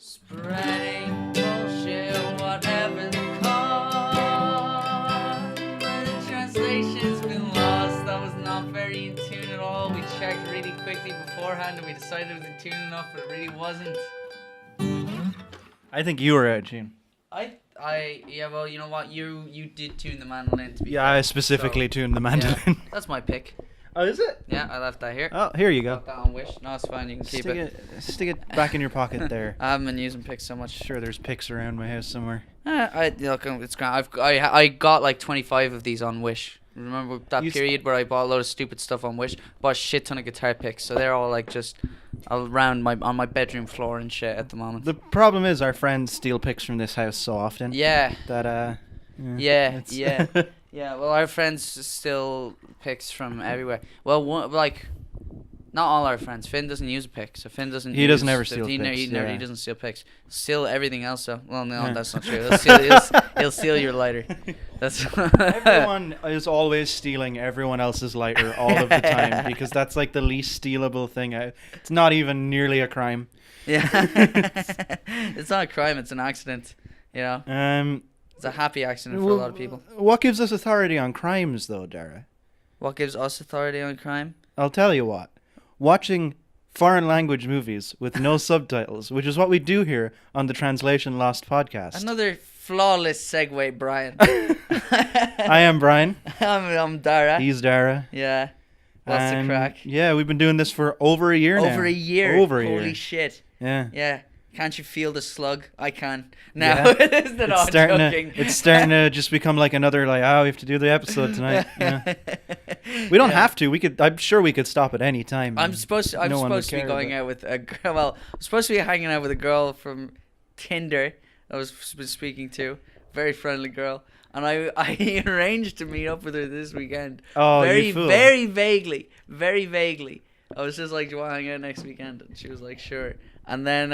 Spreading bullshit, whatever the cause. The translation's been lost. That was not very in tune at all. We checked really quickly beforehand and we decided it was in tune enough, but it really wasn't. I think you were out, Gene. Yeah, well, you know what? You did tune the mandolin to be fair. I specifically tuned the mandolin. Yeah, that's my pick. Oh, is it? Yeah, I left that here. Oh, here you go. Got that on Wish. No, it's fine. You can keep it. Stick it back in your pocket there. I haven't been using picks so much. Sure, there's picks around my house somewhere. Look, it's grand. I got like 25 of these on Wish. Remember that period where I bought a load of stupid stuff on Wish? Bought a shit ton of guitar picks, so they're all like just around on my bedroom floor and shit at the moment. The problem is our friends steal picks from this house so often. Yeah. That Yeah. Yeah. Well, our friends steal picks from everywhere. Well, not all our friends. Finn doesn't use a pick, so Finn doesn't. He doesn't ever steal picks. He doesn't steal picks. Steal everything else though. Well, no, Yeah. that's not true. He'll steal your lighter. That's. Everyone is always stealing everyone else's lighter all of the time because that's like the least stealable thing. It's not even nearly a crime. Yeah. It's not a crime. It's an accident. You know. It's a happy accident for a lot of people. What gives us authority on crimes, though, Dara? What gives us authority on crime? I'll tell you what. Watching foreign language movies with no subtitles, which is what we do here on the Translation Lost podcast. Another flawless segue, Brian. I am Brian. I'm Dara. He's Dara. Yeah. What's the crack? Yeah, we've been doing this for over a year now. Over a year. Holy shit. Yeah. Yeah. Can't you feel the slug? I can. Now, it's starting to just become like another we have to do the episode tonight. Yeah. We don't have to. I'm sure we could stop at any time. I'm supposed to be going out with a girl. Well, I'm supposed to be hanging out with a girl from Tinder I was speaking to. Very friendly girl. And I arranged to meet up with her this weekend. Oh, you fool. Very vaguely. I was just like, do you want to hang out next weekend? And she was like, sure. And then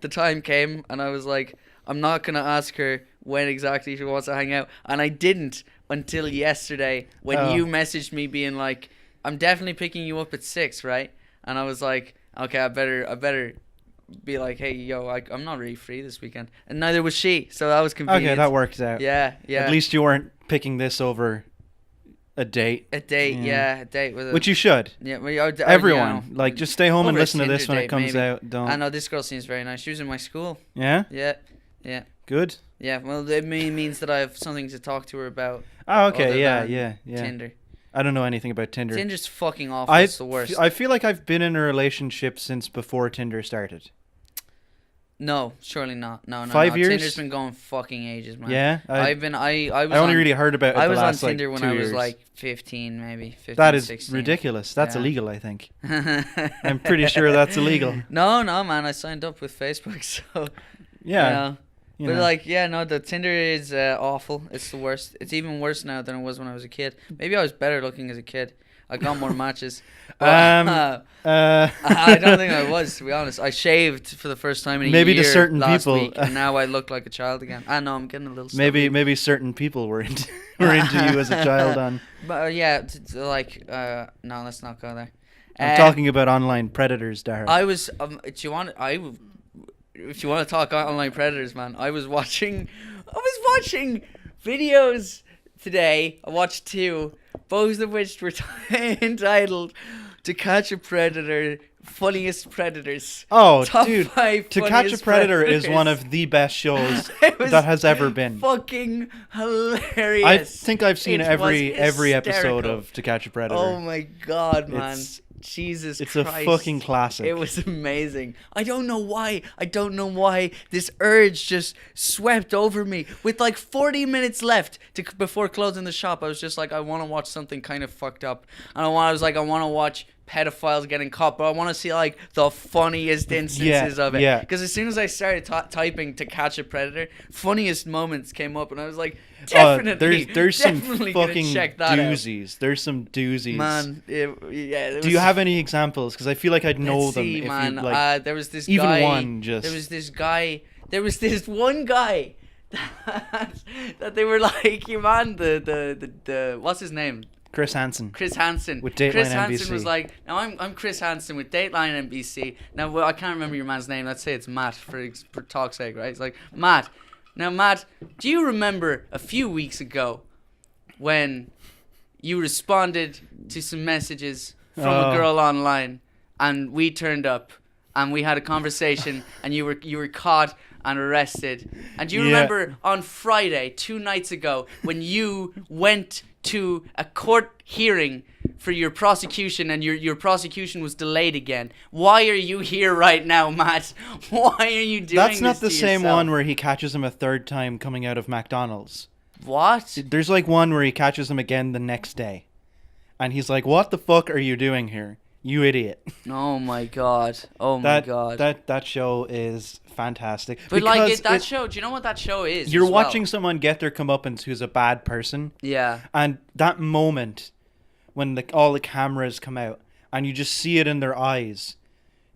the time came, and I was like, I'm not going to ask her when exactly she wants to hang out. And I didn't until yesterday when you messaged me being like, I'm definitely picking you up at 6, right? And I was like, okay, I better be like, hey, yo, I'm not really free this weekend. And neither was she, so that was convenient. Okay, that worked out. Yeah. At least you weren't picking this over a date. A date with which you should. Yeah, everyone, just stay home and listen to this when it comes out. Don't. I know this girl seems very nice. She was in my school. Yeah. Yeah. Good. Yeah. Well, it means that I have something to talk to her about. Oh, okay. Yeah. Tinder. I don't know anything about Tinder. Tinder's fucking awful. It's the worst. I feel like I've been in a relationship since before Tinder started. No, surely not. No. 5 years? Tinder's been going fucking ages, man. Yeah. I only really heard about it I was the last, on Tinder when 2 I was years. 15, maybe. 15, that is 16. ridiculous. That's illegal, I think. I'm pretty sure that's illegal. No, man. I signed up with Facebook, so... Yeah. The Tinder is awful. It's the worst. It's even worse now than it was when I was a kid. Maybe I was better looking as a kid. I got more matches. I don't think I was, to be honest. I shaved for the first time in a maybe year to certain last people, week, and now I look like a child again. I know, I'm getting a little stubby. Maybe certain people were into you as a child on. But no, let's not go there. I'm talking about online predators, Dara. I was if you want to talk online predators, man, I was watching videos today. I watched 2, both of which were entitled "To Catch a Predator," funniest predators. Oh, Top dude! 5 To Catch a Predator predators. is one of the best shows that has ever been. Fucking hilarious! I think I've seen every episode of To Catch a Predator. Oh my god, man! Jesus Christ. It's a fucking classic. It was amazing. I don't know why this urge just swept over me. With 40 minutes left before closing the shop, I was just like, I want to watch something kind of fucked up. And I want to watch pedophiles getting caught, but I want to see the funniest instances of it. Yeah. Because as soon as I started typing "To Catch a Predator," funniest moments came up, and I was like, definitely. There's some fucking doozies. Out. There's some doozies. Man, do you have any examples? Because I feel like I'd know them. If man. There was this even guy. One just. There was this one guy that they were like, man, the what's his name? Chris Hansen. Chris Hansen. With Dateline Chris NBC. Hansen was like, now I'm Chris Hansen with Dateline NBC. Now, well, I can't remember your man's name. Let's say it's Matt for talk's sake, right? It's like, Matt. Now, Matt, do you remember a few weeks ago when you responded to some messages from a girl online and we turned up and we had a conversation and you were caught and arrested? And do you remember on Friday, 2 nights ago, when you went to a court hearing for your prosecution and your prosecution was delayed again? Why are you here right now, Matt? Why are you doing this? That's not the same yourself? one where he catches him a third time coming out of McDonald's. What? There's like one where he catches him again the next day. And he's like, what the fuck are you doing here? You idiot. Oh my god. Oh my god. That show is fantastic. But like that show, do you know what that show is? You're watching someone get their comeuppance who's a bad person. Yeah. And that moment when all the cameras come out and you just see it in their eyes.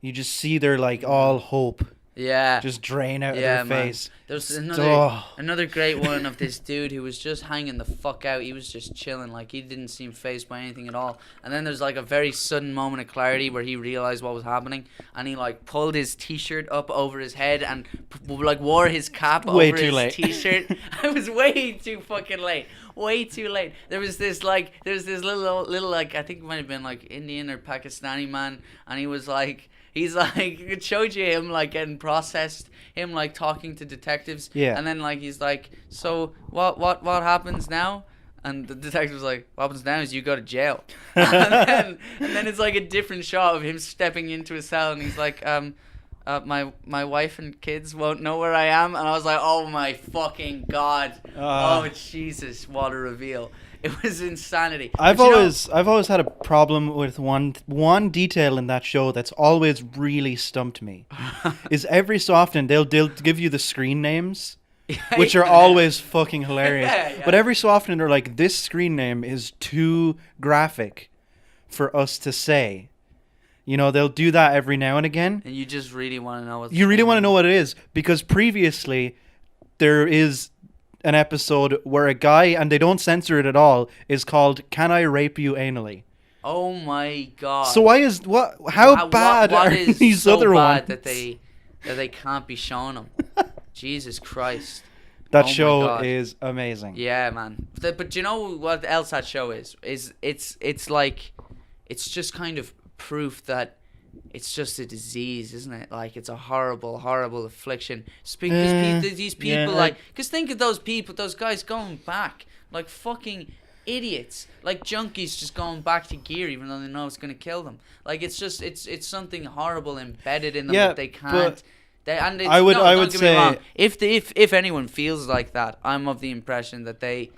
You just see their like all hope. Yeah. Just drain out of their face. There's another great one of this dude who was just hanging the fuck out. He was just chilling. Like, he didn't seem fazed by anything at all. And then there's like a very sudden moment of clarity where he realized what was happening. And he like pulled his t-shirt up over his head and like wore his cap over his t-shirt. It was way too fucking late. Way too late. There was this little like, I think it might have been like Indian or Pakistani man. And he was like, he's like, it showed you him like getting processed, him like talking to detectives. Yeah. And then like he's like, so what happens now? And the detective was like, what happens now is you go to jail. and then it's like a different shot of him stepping into a cell and he's like, my wife and kids won't know where I am. And I was like, oh my fucking god. Oh Jesus, what a reveal. It was insanity. I've always had a problem with one detail in that show that's always really stumped me. Is every so often they'll give you the screen names, which are always fucking hilarious. Yeah. But every so often they're like, this screen name is too graphic for us to say. You know, they'll do that every now and again. And you just really want to know what. You really want to know what it is, because previously there is an episode where a guy, and they don't censor it at all, is called "Can I Rape You Anally?" Oh my god! So how bad what are is these so other bad ones that they can't be showing them? Jesus Christ! That show is amazing. Yeah, man. But do you know what else that show is? It's like, it's just kind of proof that it's just a disease, isn't it? Like, it's a horrible, horrible affliction. These people, like, because think of those people, those guys going back, like fucking idiots, like junkies just going back to gear even though they know it's going to kill them. Like, it's just, it's something horrible embedded in them that they can't. I would say, if anyone feels like that, I'm of the impression that they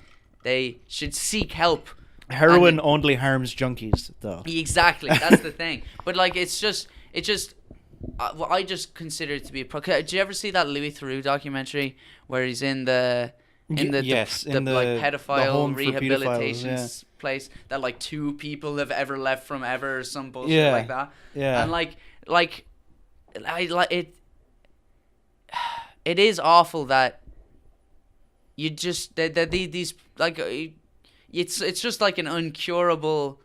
should seek help. Heroin only harms junkies, though. Exactly, that's the thing. But like, I just consider it to be a Did you ever see that Louis Theroux documentary where he's in the pedophile rehabilitation place that like 2 people have ever left from ever or some bullshit like that? Yeah. And it is awful that you just that these like. It's just like an uncurable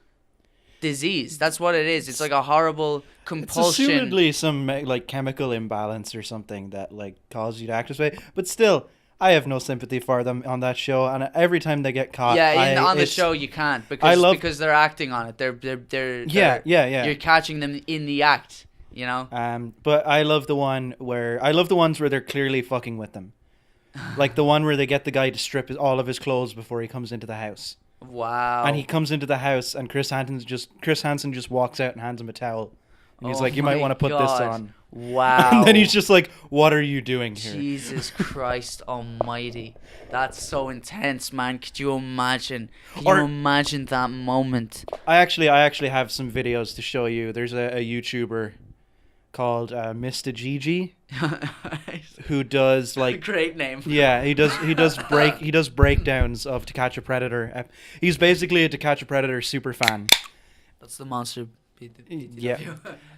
disease. That's what it is. It's like a horrible compulsion. It's assumedly some like chemical imbalance or something that like causes you to act this way. But still, I have no sympathy for them on that show. And every time they get caught, on the show you can't because they're acting on it. They're You're catching them in the act. You know. But I love the ones where they're clearly fucking with them. Like the one where they get the guy to strip all of his clothes before he comes into the house. Wow. And he comes into the house and Chris Hansen just walks out and hands him a towel. And he's like, you might want to put this on. Wow. And then he's just like, what are you doing here? Jesus Christ almighty. That's so intense, man. Could you imagine? You imagine that moment? I actually have some videos to show you. There's a YouTuber called Mr. Gigi who does like great name. Yeah, he does breakdowns of To Catch a Predator. He's basically a To Catch a Predator super fan. That's the monster. Yeah.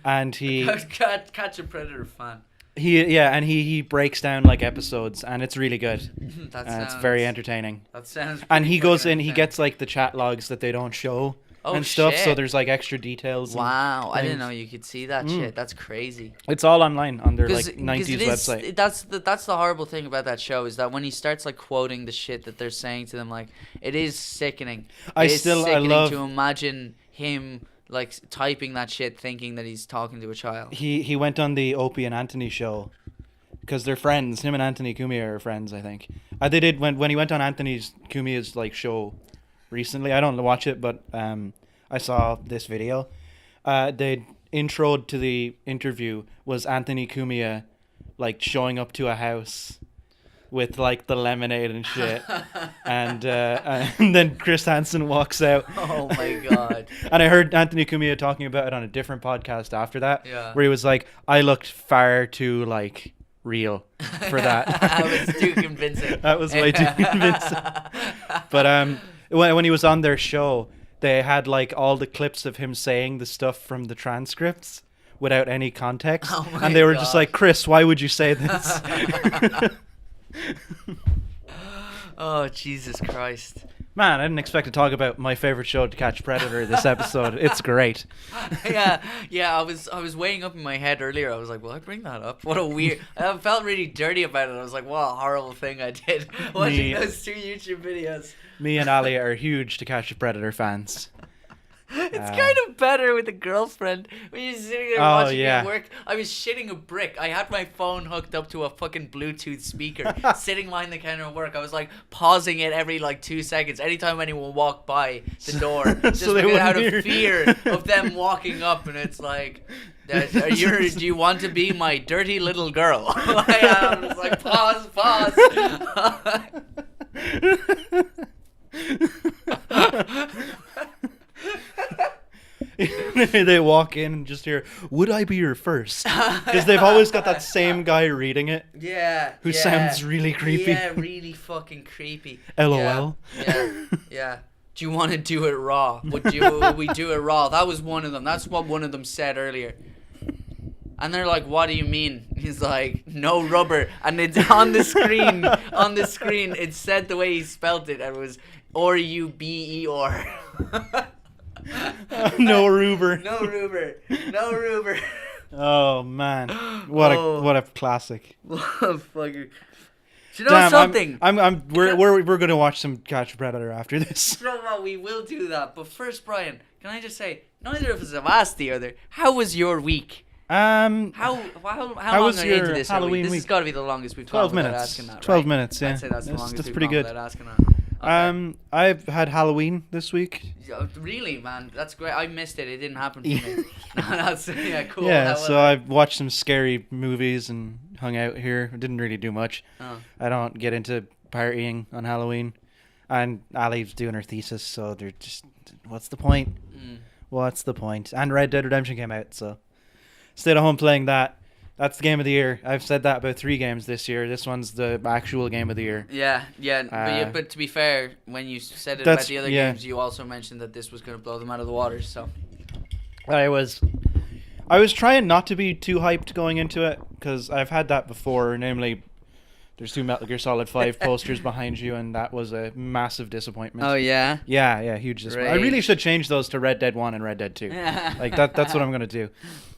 And he Catch a Predator fan. He breaks down like episodes, and it's really good. It's very entertaining. That sounds. And he goes in, he gets like the chat logs that they don't show and stuff. Shit. So there's like extra details. Wow, I didn't know you could see that shit. That's crazy. It's all online on their like 90s website. That's the horrible thing about that show is that when he starts like quoting the shit that they're saying to them, like it is sickening. I love to imagine him like typing that shit, thinking that he's talking to a child. He went on the Opie and Anthony show because they're friends. Him and Anthony Cumia are friends, I think. They did when he went on Anthony Cumia's like show recently. I don't watch it, but I saw this video. The intro to the interview was Anthony Cumia like showing up to a house with like the lemonade and shit, and then Chris Hansen walks out. Oh my god! And I heard Anthony Cumia talking about it on a different podcast after that, where he was like, "I looked far too like real for that." That was too convincing. That was way too convincing. But when he was on their show, they had like all the clips of him saying the stuff from the transcripts without any context, and they were just like, "Chris, why would you say this?" Oh, Jesus Christ. Man, I didn't expect to talk about my favorite show, To Catch a Predator, this episode. It's great. Yeah. I was weighing up in my head earlier. I was like, will I bring that up? What a weird... I felt really dirty about it. I was like, what a horrible thing I did watching those 2 YouTube videos. Me and Ali are huge To Catch a Predator fans. It's kind of better with a girlfriend when you're sitting there watching it work. I was shitting a brick. I had my phone hooked up to a fucking Bluetooth speaker sitting behind the counter at work. I was like pausing it every like 2 seconds anytime anyone walked by the door, just out of fear of them walking up. And it's like, do you want to be my dirty little girl? I was like, pause. They walk in and just hear, "Would I be your first?" Because they've always got that same guy reading it. Yeah. Who sounds really creepy. Yeah, really fucking creepy. LOL. Yeah. Do you want to do it raw? Would we do it raw? That was one of them. That's what one of them said earlier. And they're like, "What do you mean?" He's like, "No rubber." And it's on the screen. On the screen, it said the way he spelled it. And it was R-U-B-E-R. No Ruber. No Ruber. Oh man, what a classic. What a fucker. Do you know something? We're gonna watch some Catch a Predator after this. No, we will do that. But first, Brian, can I just say, neither of us have asked the other. How was your week? How long was are your you into this Halloween week? This week? has got to be the longest we've 12 gone without minutes. asking that, right? 12 minutes, yeah. I'd say that's the longest that's we've pretty gone good. without asking that. Okay. I've had Halloween this week. Really, man? That's great. I missed it. It didn't happen for me. No, cool. Yeah, so I watched some scary movies and hung out here. I didn't really do much. Oh. I don't get into partying on Halloween. And Ali's doing her thesis, so they're just, what's the point? What's the point? And Red Dead Redemption came out, so stayed at home playing that. That's the game of the year. I've said that about 3 games this year. This one's the actual game of the year. Yeah. But to be fair, when you said it about the other games, you also mentioned that this was going to blow them out of the water. So I was trying not to be too hyped going into it because I've had that before. Namely, there's 2 Metal Gear Solid 5 posters behind you, and that was a massive disappointment. Oh yeah. Yeah, huge disappointment. I really should change those to Red Dead 1 and Red Dead 2. Like that's what I'm gonna do.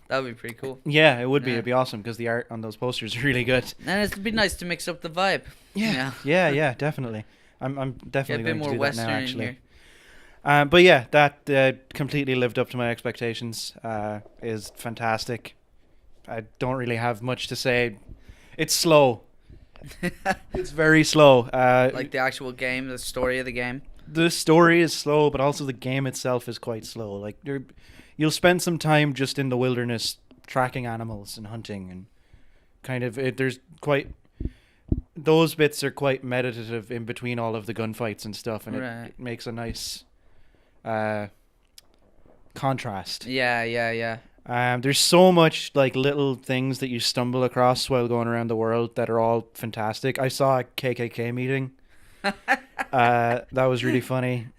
That would be pretty cool. Yeah, it would be. It'd be awesome because the art on those posters is really good. And it'd be nice to mix up the vibe. Yeah, definitely. I'm definitely going to do that now, actually. Here. But yeah, that completely lived up to my expectations. Is fantastic. I don't really have much to say. It's slow. It's very slow. Like the actual game, the story of the game. The story is slow, but also the game itself is quite slow. Like you'll spend some time just in the wilderness tracking animals and hunting, and kind of those bits are quite meditative in between all of the gunfights and stuff, and it makes a nice contrast. Yeah. There's so much like little things that you stumble across while going around the world that are all fantastic. I saw a KKK meeting. That was really funny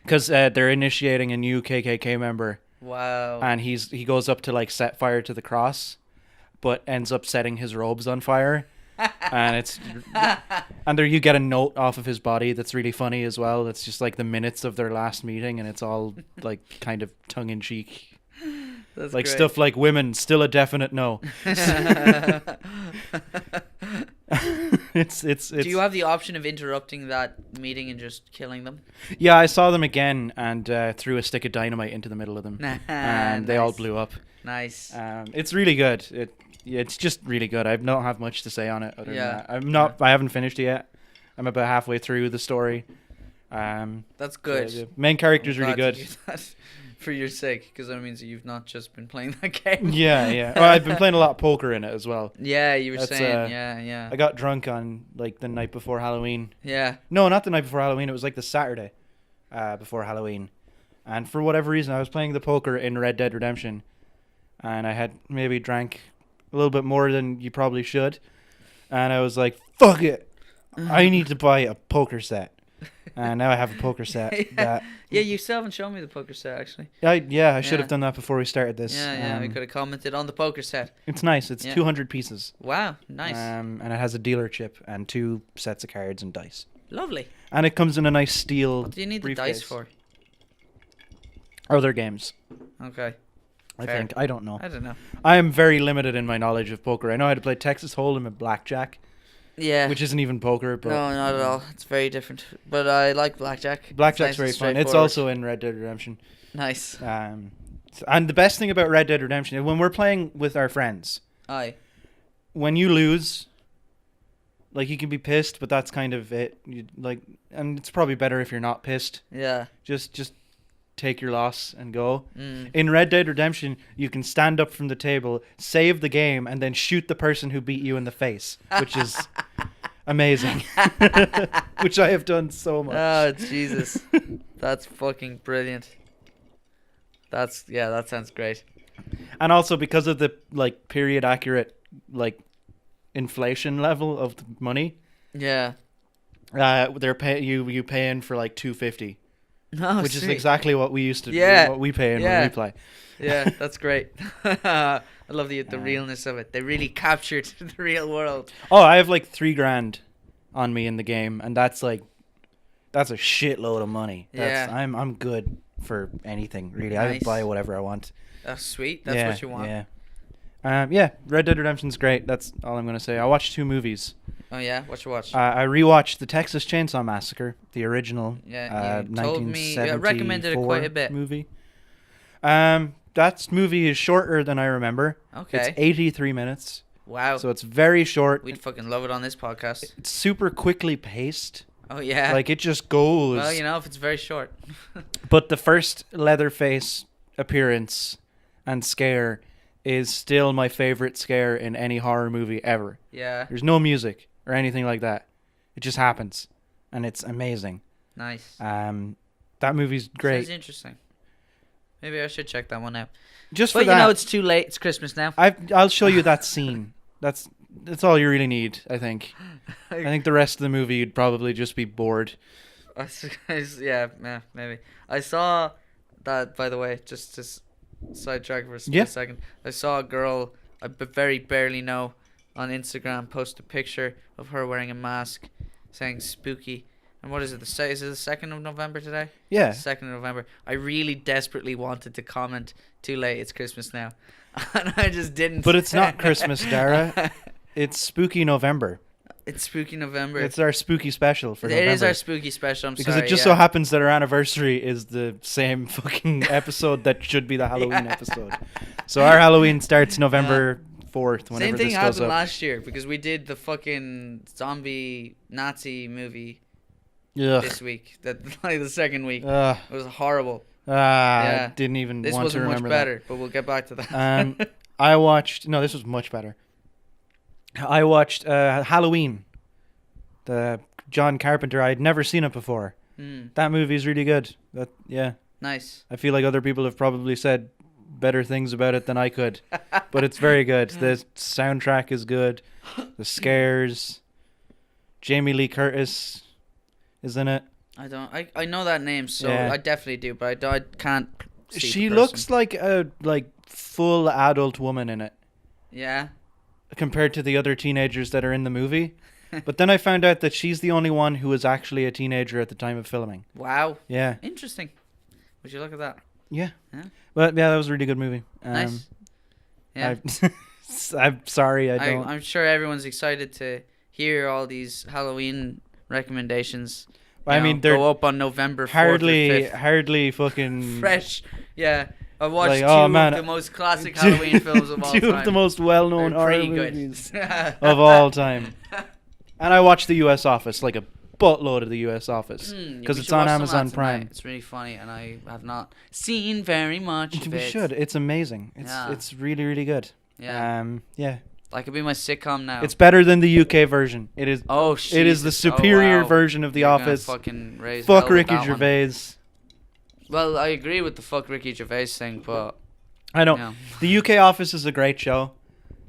because they're initiating a new KKK member. Wow. And he goes up to like set fire to the cross, but ends up setting his robes on fire. And there you get a note off of his body that's really funny as well. It's just like the minutes of their last meeting, and it's all like kind of tongue in cheek. That's like great. stuff like women still a definite no. it's Do you have the option of interrupting that meeting and just killing them? Yeah, I saw them again and threw a stick of dynamite into the middle of them, and they all Nice. blew up. Nice. It's really good. It's just really good. I don't have much to say on it. Other Yeah. than that. I haven't finished it yet. I'm about halfway through the story. That's good. The main character's I'm really glad good. to do that for your sake, because that means that you've not just been playing that game. Yeah. Well, I've been playing a lot of poker in it as well. Yeah, you were That's, saying. Yeah. I got drunk on like the night before Halloween. Yeah. No, not the night before Halloween. It was like the Saturday before Halloween. And for whatever reason, I was playing the poker in Red Dead Redemption. And I had maybe drank a little bit more than you probably should. And I was like, fuck it. I need to buy a poker set. And now I have a poker set. Yeah, you still haven't shown me the poker set, actually. I should have done that before we started this. Yeah, we could have commented on the poker set. It's nice. It's Yeah. 200 pieces. Wow, nice. And it has a dealer chip and 2 sets of cards and dice. Lovely. And it comes in a nice steel What do you need the briefcase. dice for? Other games, Okay. I Fair. think. I don't know. I don't know. I am very limited in my knowledge of poker. I know how to play Texas Hold'em and Blackjack, Yeah. which isn't even poker, but No, not at all. It's very different. But I like blackjack. Blackjack's It's nice very and fun. It's straightforward. also in Red Dead Redemption. Nice. And the best thing about Red Dead Redemption is when we're playing with our friends, Aye. when you lose, like you can be pissed, but that's kind of it. And it's probably better if you're not pissed. Yeah. Just take your loss and go. Mm. In Red Dead Redemption, you can stand up from the table, save the game, and then shoot the person who beat you in the face, which is amazing. Which I have done so much. Oh, Jesus. That's fucking brilliant. That sounds great. And also because of the like period accurate like inflation level of the money, Yeah. you paying for like $2.50, Oh, which is sweet. exactly what we used to Yeah. what we pay when Yeah. we play. Yeah, that's great. I love the realness of it. They really captured the real world. Oh, I have like $3,000 on me in the game, and that's a shitload of money. Yeah. I'm good for anything really. I Nice. buy whatever I want. That's sweet. That's what you want. Yeah. Red Dead Redemption's great. That's all I'm gonna say. I watched 2 movies. Oh yeah, what you watch? I rewatched the Texas Chainsaw Massacre, the original. Yeah, you told me. You recommended it 1974 quite a bit. movie. That movie is shorter than I remember. Okay. It's 83 minutes, Wow. so it's very short. We'd fucking love it on this podcast. It's super quickly paced. Oh yeah. Like it just goes. Well, if it's very short. But the first Leatherface appearance and scare is still my favorite scare in any horror movie ever. Yeah. There's no music or anything like that. It just happens, and it's amazing. Nice. That movie's great. Sounds interesting. Maybe I should check that one out. Just for But that, it's too late. It's Christmas now. I'll show you that scene. That's all you really need, I think. I think the rest of the movie you'd probably just be bored. Yeah, maybe. I saw that, by the way, just to sidetrack for a split Yeah. second. I saw a girl I very barely know on Instagram post a picture of her wearing a mask saying spooky. And what is it? Is it the 2nd of November today? Yeah. 2nd of November. I really desperately wanted to comment, too late, it's Christmas now. And I just didn't. But it's not Christmas, Dara. It's Spooky November. It's Spooky November. It's our spooky special for It November. is our spooky special. I'm because sorry. it just so happens that our anniversary is the same fucking episode that should be the Halloween episode. So our Halloween starts November 4th, whenever Same thing this goes happened up. last year because we did the fucking zombie Nazi movie Ugh. this week. Like the second week. Ugh. It was horrible. I didn't even This want to wasn't much remember better, but we'll get back to that. that. This was much better. I watched Halloween, the John Carpenter. I'd never seen it before. That movie's really good. Nice. I feel like other people have probably said better things about it than I could, but it's very good. The soundtrack is good. The scares. Jamie Lee Curtis is in it. I know that name, so Yeah. I definitely do, but I can't see She the looks person. like a full adult woman in it. Yeah. compared to the other teenagers that are in the movie. But then I found out that she's the only one who was actually a teenager at the time of filming. Wow. Yeah. Interesting. Would you look at that? Yeah. Yeah. But yeah, that was a really good movie. Nice. Yeah. I'm sorry, I don't. I'm sure everyone's excited to hear all these Halloween recommendations. I mean, they're go up on November 4th or 5th. hardly fucking Fresh. Yeah. I watched Like, two oh, of man. the most classic Halloween films of all time. Two of the most well-known They're horror pretty good. movies of all time. And I watched The U.S. Office, like a buttload of The U.S. Office, because we it's should on watch some of Amazon that Prime. tonight. It's really funny, and I have not seen very much of We it. should. It's amazing. Yeah. It's really, really good. Yeah. Yeah. That could be my sitcom now. It's better than the UK version. It is. Oh, It is the Jesus. superior wow. version of The You're gonna Office. Fucking raise Fuck hell with Ricky that one. Gervais. Well, I agree with the fuck Ricky Gervais thing, but I know. Yeah. The UK Office is a great show.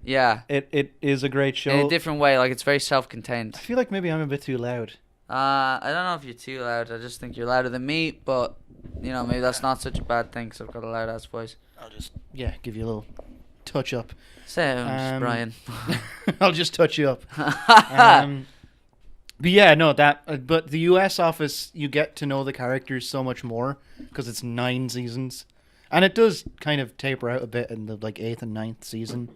yeah, It is a great show. in a different way. Like it's very self-contained. I feel like maybe I'm a bit too loud. I don't know if you're too loud. I just think you're louder than me, but maybe that's not such a bad thing. Cause I've got a loud ass voice. I'll just give you a little touch up. Sounds, Brian. I'll just touch you up. But yeah, no, but the US Office, you get to know the characters so much more because it's 9 seasons, and it does kind of taper out a bit in the like 8th and 9th season.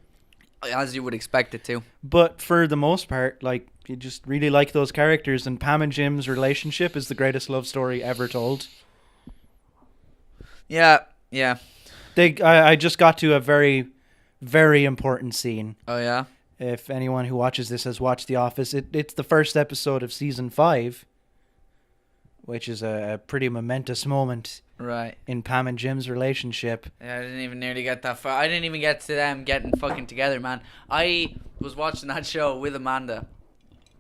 As you would expect it to. But for the most part, like you just really like those characters, and Pam and Jim's relationship is the greatest love story ever told. Yeah, yeah. I just got to a very, very important scene. Oh yeah. If anyone who watches this has watched The Office, it's the first episode of season 5, which is a pretty momentous moment Right. in Pam and Jim's relationship. Yeah, I didn't even nearly get that far. I didn't even get to them getting fucking together, man. I was watching that show with Amanda.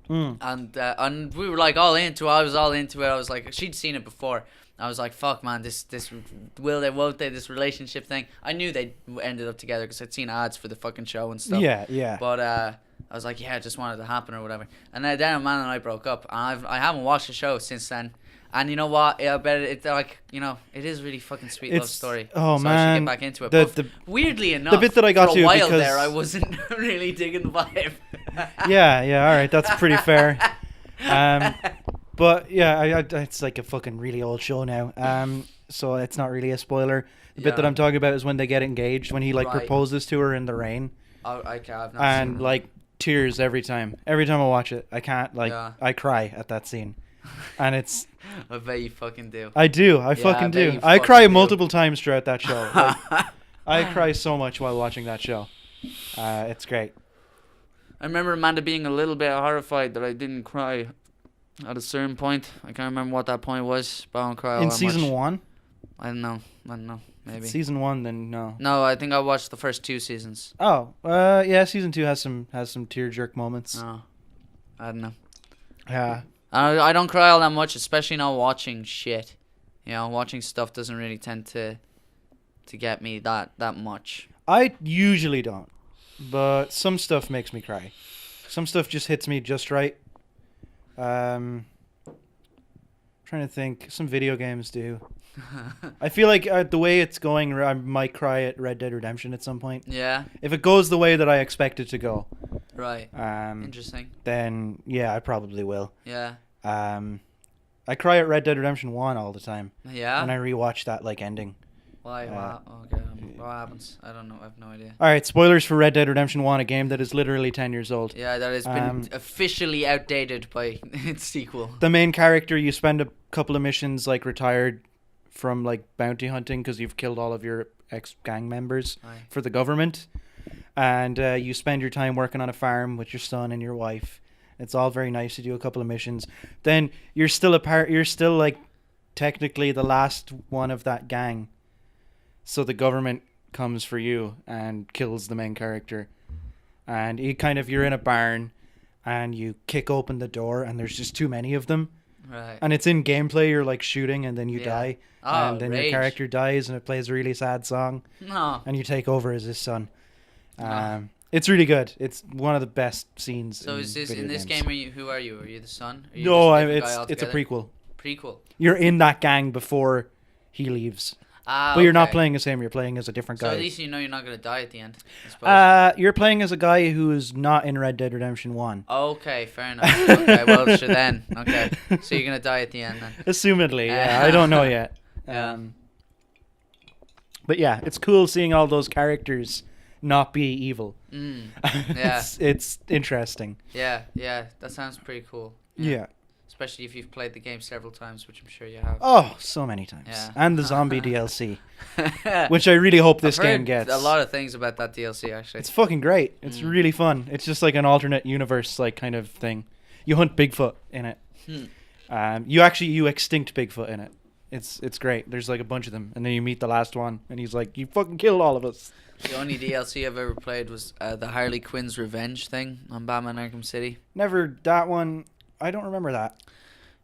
And we were like all into it. I was all into it. I was like, she'd seen it before. I was like, fuck, man, this will they, won't they, this relationship thing. I knew they ended up together because I'd seen ads for the fucking show and stuff. Yeah. But I was like, yeah, I just wanted it to happen or whatever. And then Amanda and I broke up. And I haven't watched the show since then. And you know what? I bet it's like, it is really fucking sweet love story. Oh, so man. I should get back into it. But weirdly enough, bit that I got for to, a while because there, I wasn't really digging the vibe. yeah, all right, that's pretty fair. But yeah, it's like a fucking really old show now. So it's not really a spoiler. The bit that I'm talking about is when they get engaged, when he like proposes to her in the rain. Oh, I've not and seen like tears every time. Every time I watch it, I can't I cry at that scene. And it's I bet you fucking do. I do. I fucking do. I cry multiple times throughout that show. Like, I cry so much while watching that show. It's great. I remember Amanda being a little bit horrified that I didn't cry at a certain point. I can't remember what that point was, but I don't cry all in that season much. 1? I don't know. Maybe. Season 1, then no. No, I think I watched the first 2 seasons. Oh, yeah. Season 2 has some tear jerk moments. Oh, I don't know. Yeah. I don't cry all that much, especially not watching shit. Watching stuff doesn't really tend to get me that much. I usually don't, but some stuff makes me cry. Some stuff just hits me just right. Trying to think. Some video games do. I feel like the way it's going, I might cry at Red Dead Redemption at some point. Yeah. If it goes the way that I expect it to go. Right. Interesting. Then yeah, I probably will. Yeah. I cry at Red Dead Redemption 1 all the time. Yeah. And I rewatch that like ending. Why? Okay. What happens? I don't know. I have no idea. All right, spoilers for Red Dead Redemption 1, a game that is literally 10 years old. Yeah, that has been officially outdated by its sequel. The main character, you spend a couple of missions like retired from like bounty hunting because you've killed all of your ex-gang members for the government. And you spend your time working on a farm with your son and your wife. It's all very nice to do a couple of missions. Then you're still like technically the last one of that gang. So the government comes for you and kills the main character. And you're in a barn and you kick open the door and there's just too many of them. Right. And it's in gameplay, you're like shooting and then you die. Oh, and then rage. your character dies and it plays a really sad song. No. And you take over as his son. It's really good. It's one of the best scenes. So is this in this games. game? Who are you? Are you the son? Are you No, just a different guy it's a altogether? prequel. Prequel. You're in that gang before he leaves. But you're not Okay. playing as him. You're playing as a different So guy. at least you know you're not gonna die at the end. I suppose. You're playing as a guy who is not in Red Dead Redemption 1. Okay, fair enough. Okay, well, sure then. Okay, so you're gonna die at the end then. Assumedly, yeah. I don't know yet. Yeah. But yeah, it's cool seeing all those characters not be evil. Yeah. It's interesting. Yeah, that sounds pretty cool. Yeah. Especially if you've played the game several times, which I'm sure you have. Oh, so many times. Yeah. And the zombie DLC, which I really hope this I've game heard gets. a lot of things about that DLC actually. It's fucking great. It's really fun. It's just like an alternate universe like kind of thing. You hunt Bigfoot in it. You extinct Bigfoot in it. It's great. There's like a bunch of them, and then you meet the last one, and he's like, "You fucking killed all of us." The only DLC I've ever played was the Harley Quinn's Revenge thing on Batman Arkham City. Never that one. I don't remember that.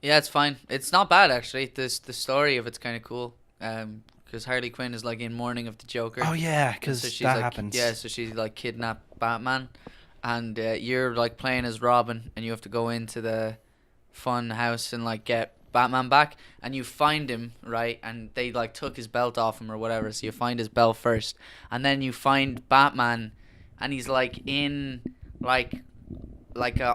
Yeah, it's fine. It's not bad actually. The story of it's kind of cool. Because Harley Quinn is like in mourning of the Joker. Oh yeah, because So she's that like, happens. Yeah, so she like kidnapped Batman, and you're like playing as Robin, and you have to go into the fun house and like get Batman back, and you find him, right, and they like took his belt off him or whatever, so you find his belt first, and then you find Batman, and he's like in like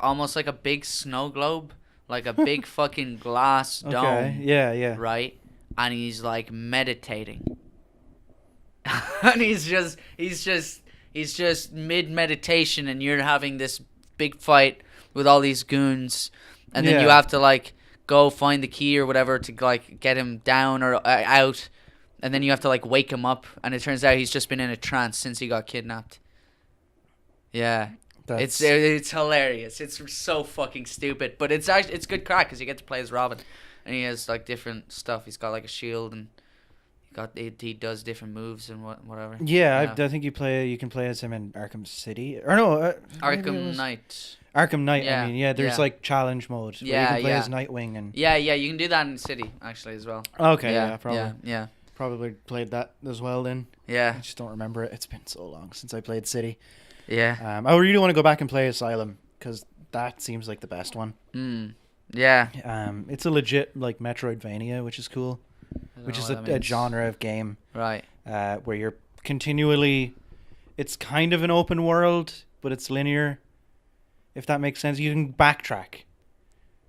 almost like a big snow globe, like a big fucking glass dome. Okay. Yeah. Right, and he's like meditating. And he's just mid meditation, and you're having this big fight with all these goons, and then you Yeah. have to like go find the key or whatever to like get him down or out, and then you have to like wake him up, and it turns out he's just been in a trance since he got kidnapped. Yeah. It's hilarious. It's so fucking stupid, but it's actually it's good crack because you get to play as Robin, and he has like different stuff. He's got like a shield, and he does different moves and whatever. Yeah, I think you can play as him in Arkham City or no Arkham Knight. Arkham Knight. Yeah, I mean, there's yeah. like challenge mode. Where you Yeah, can play yeah. as Nightwing and. Yeah, you can do that in City actually as well. Okay, yeah, probably. Yeah. Probably played that as well then. I Yeah. just don't remember it. It's been so long since I played City. Yeah. I really want to go back and play Asylum because that seems like the best one. Yeah. It's a legit like Metroidvania, which is cool. Which is a genre of game. Right. Where you're continually. It's kind of an open world, but it's linear. If that makes sense, you can backtrack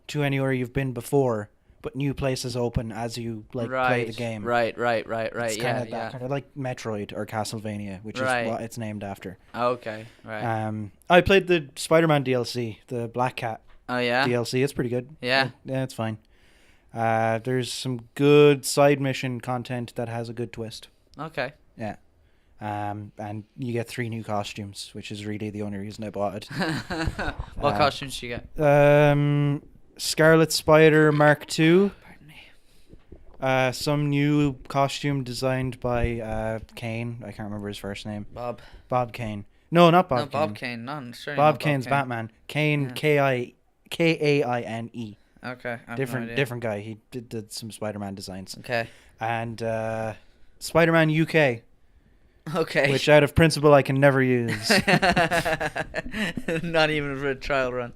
to anywhere you've been before, but new places open as you play the game. Right. It's Yeah. kind of like Metroid or Castlevania, which Right. is what it's named after. Okay. Right. I played the Spider-Man DLC, the Black Cat Oh yeah. DLC. It's pretty good. Yeah. Yeah, it's fine. There's some good side mission content that has a good twist. Okay. Yeah. And you get 3 new costumes, which is really the only reason I bought it. What costumes did you get? Scarlet Spider Mark II. Pardon me. Some new costume designed by Kane. I can't remember his first name. Bob Kane. No, not Bob No, Kane. Bob Kane. No, sure. Bob Kane's Batman. Kane, Yeah. Kaine. Okay. I have no idea. Different guy. He did some Spider-Man designs. Okay. And Spider-Man UK, Okay. which out of principle I can never use. Not even for a trial run.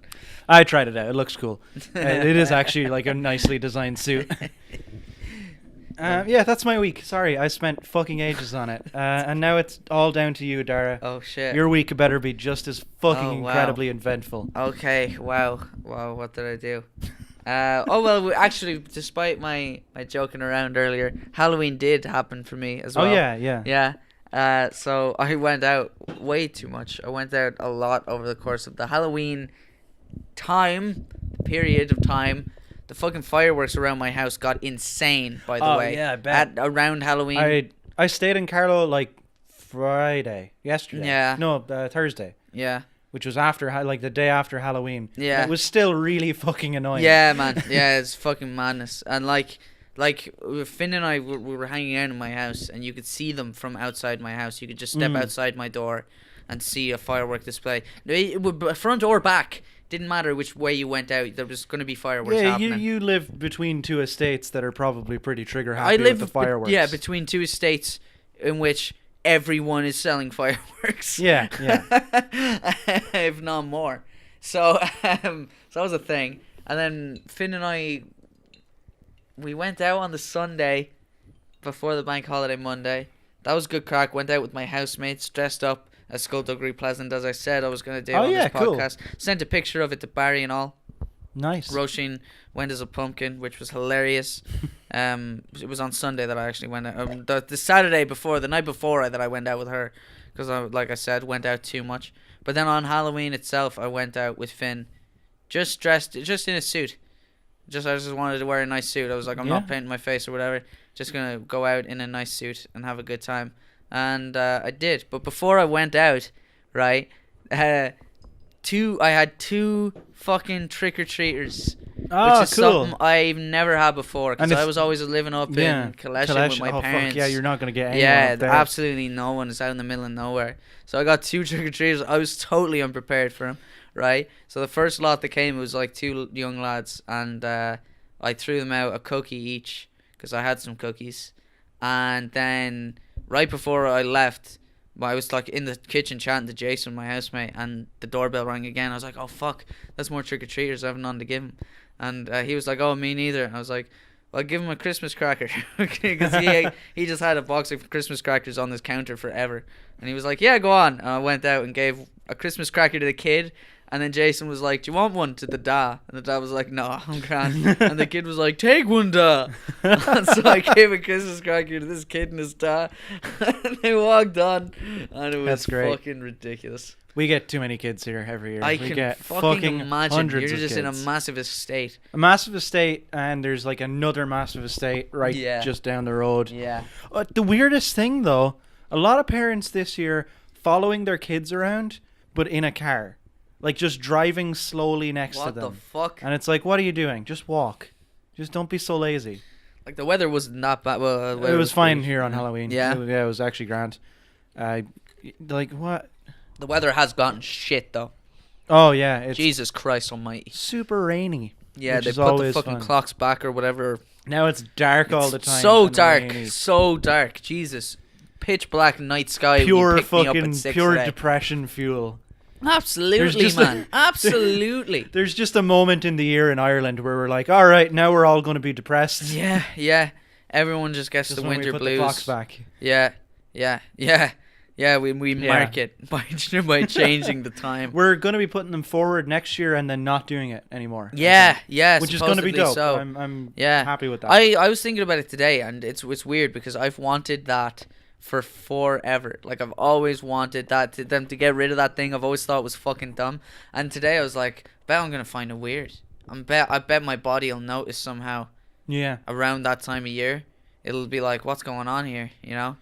I tried it out. It looks cool. It is actually like a nicely designed suit. Yeah, that's my week. Sorry, I spent fucking ages on it. And now it's all down to you, Dara. Oh shit. Your week better be just as fucking Oh, wow. incredibly eventful. Okay. Wow. What did I do? Actually, despite my joking around earlier, Halloween did happen for me as well. Oh, yeah. Yeah. So I went out way too much. I went out a lot over the course of the Halloween period of time. The fucking fireworks around my house got insane, by the way. Yeah, I bet. Around Halloween. I stayed in Carlo like yesterday. Yeah. No, Thursday, Yeah. which was after the day after Halloween. Yeah. It was still really fucking annoying. Yeah, man. Yeah, it's fucking madness. And like Finn and I we were hanging out in my house, and you could see them from outside my house. You could just step outside my door and see a firework display. It would front or back. Didn't matter which way you went out. There was going to be fireworks happening. you live between 2 estates that are probably pretty trigger happy with the fireworks. Between 2 estates in which everyone is selling fireworks. Yeah. If not more. So that was a thing. And then Finn and I, we went out on the Sunday, before the bank holiday Monday. That was good crack. Went out with my housemates, dressed up as Skullduggery Pleasant, as I said I was going to do on this podcast. Cool. Sent a picture of it to Barry and all. Nice. Roisin went as a pumpkin, which was hilarious. It was on Sunday that I actually went out. The Saturday before, the night before that I went out with her. Because, like I said, went out too much. But then on Halloween itself, I went out with Finn. Just dressed, just in a suit. I just wanted to wear a nice suit. I was like, I'm not painting my face or whatever. Just going to go out in a nice suit and have a good time. And I did. But before I went out, right, I had two fucking trick-or-treaters. Which is cool. something I've never had before. Because I was always living up in Kaleshin with my parents. Fuck, yeah, you're not going to get anyone up there. Absolutely no one. It's out in the middle of nowhere. So I got two trick-or-treaters. I was totally unprepared for them, right? So the first lot that came, it was like two young lads. And I threw them out a cookie each. Because I had some cookies. And then right before I left, I was like in the kitchen chatting to Jason, my housemate, and the doorbell rang again. I was like, oh fuck, that's more trick-or-treaters. I have none to give him. And he was like, oh, me neither. And I was like, well, I'll give him a Christmas cracker. Because he just had a box of Christmas crackers on this counter forever. And he was like, yeah, go on. And I went out and gave a Christmas cracker to the kid. And then Jason was like, do you want one, to the da? And the dad was like, no, I'm grand. And the kid was like, take one, da. And so I gave a Christmas cracker to this kid and his da. And they walked on. And it was fucking ridiculous. We get too many kids here every year. I can fucking imagine. You're just in a massive estate. A massive estate, and there's like another massive estate just down the road. Yeah. The weirdest thing, though, a lot of parents this year following their kids around, but in a car. Like, just driving slowly next to them. What the fuck? And it's like, what are you doing? Just walk. Just don't be so lazy. Like, the weather wasn't that bad. Well, it was fine here on Halloween. Yeah? It was actually grand. Like, what? The weather has gotten shit, though. Oh, yeah. It's Jesus Christ almighty. Super rainy. Yeah, they put the fucking clocks back or whatever. Now it's dark all the time. So dark. Rainy. So dark. Jesus. Pitch black night sky. Pure fucking, pure depression fuel. Absolutely, man. Absolutely. There's just a moment in the year in Ireland where we're like, all right, now we're all going to be depressed. Yeah, yeah. Everyone just gets the winter blues. The clocks back. Yeah, yeah, yeah. Yeah, we mark it by changing the time. We're going to be putting them forward next year and then not doing it anymore. Yeah, yeah. Which is going to be dope. So. I'm happy with that. I was thinking about it today, and it's weird because I've wanted that for forever. Like, I've always wanted them to get rid of that thing. I've always thought it was fucking dumb. And today I was like, bet I'm going to find it weird. I bet my body will notice somehow. Yeah. Around that time of year. It'll be like, what's going on here, you know?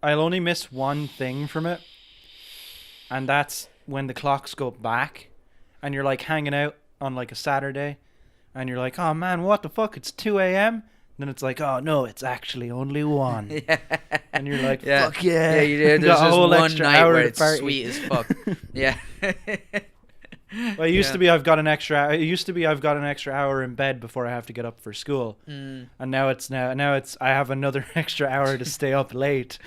I'll only miss one thing from it. And that's when the clocks go back and you're like hanging out on like a Saturday and you're like, oh man, what the fuck? It's 2 a.m. Then it's like, oh no, it's actually only 1. Yeah. And you're like, fuck yeah. Yeah, you do. There's just one night where it's sweet as fuck. Yeah. Well, it used to be I've got an extra hour in bed before I have to get up for school. And now it's I have another extra hour to stay up late.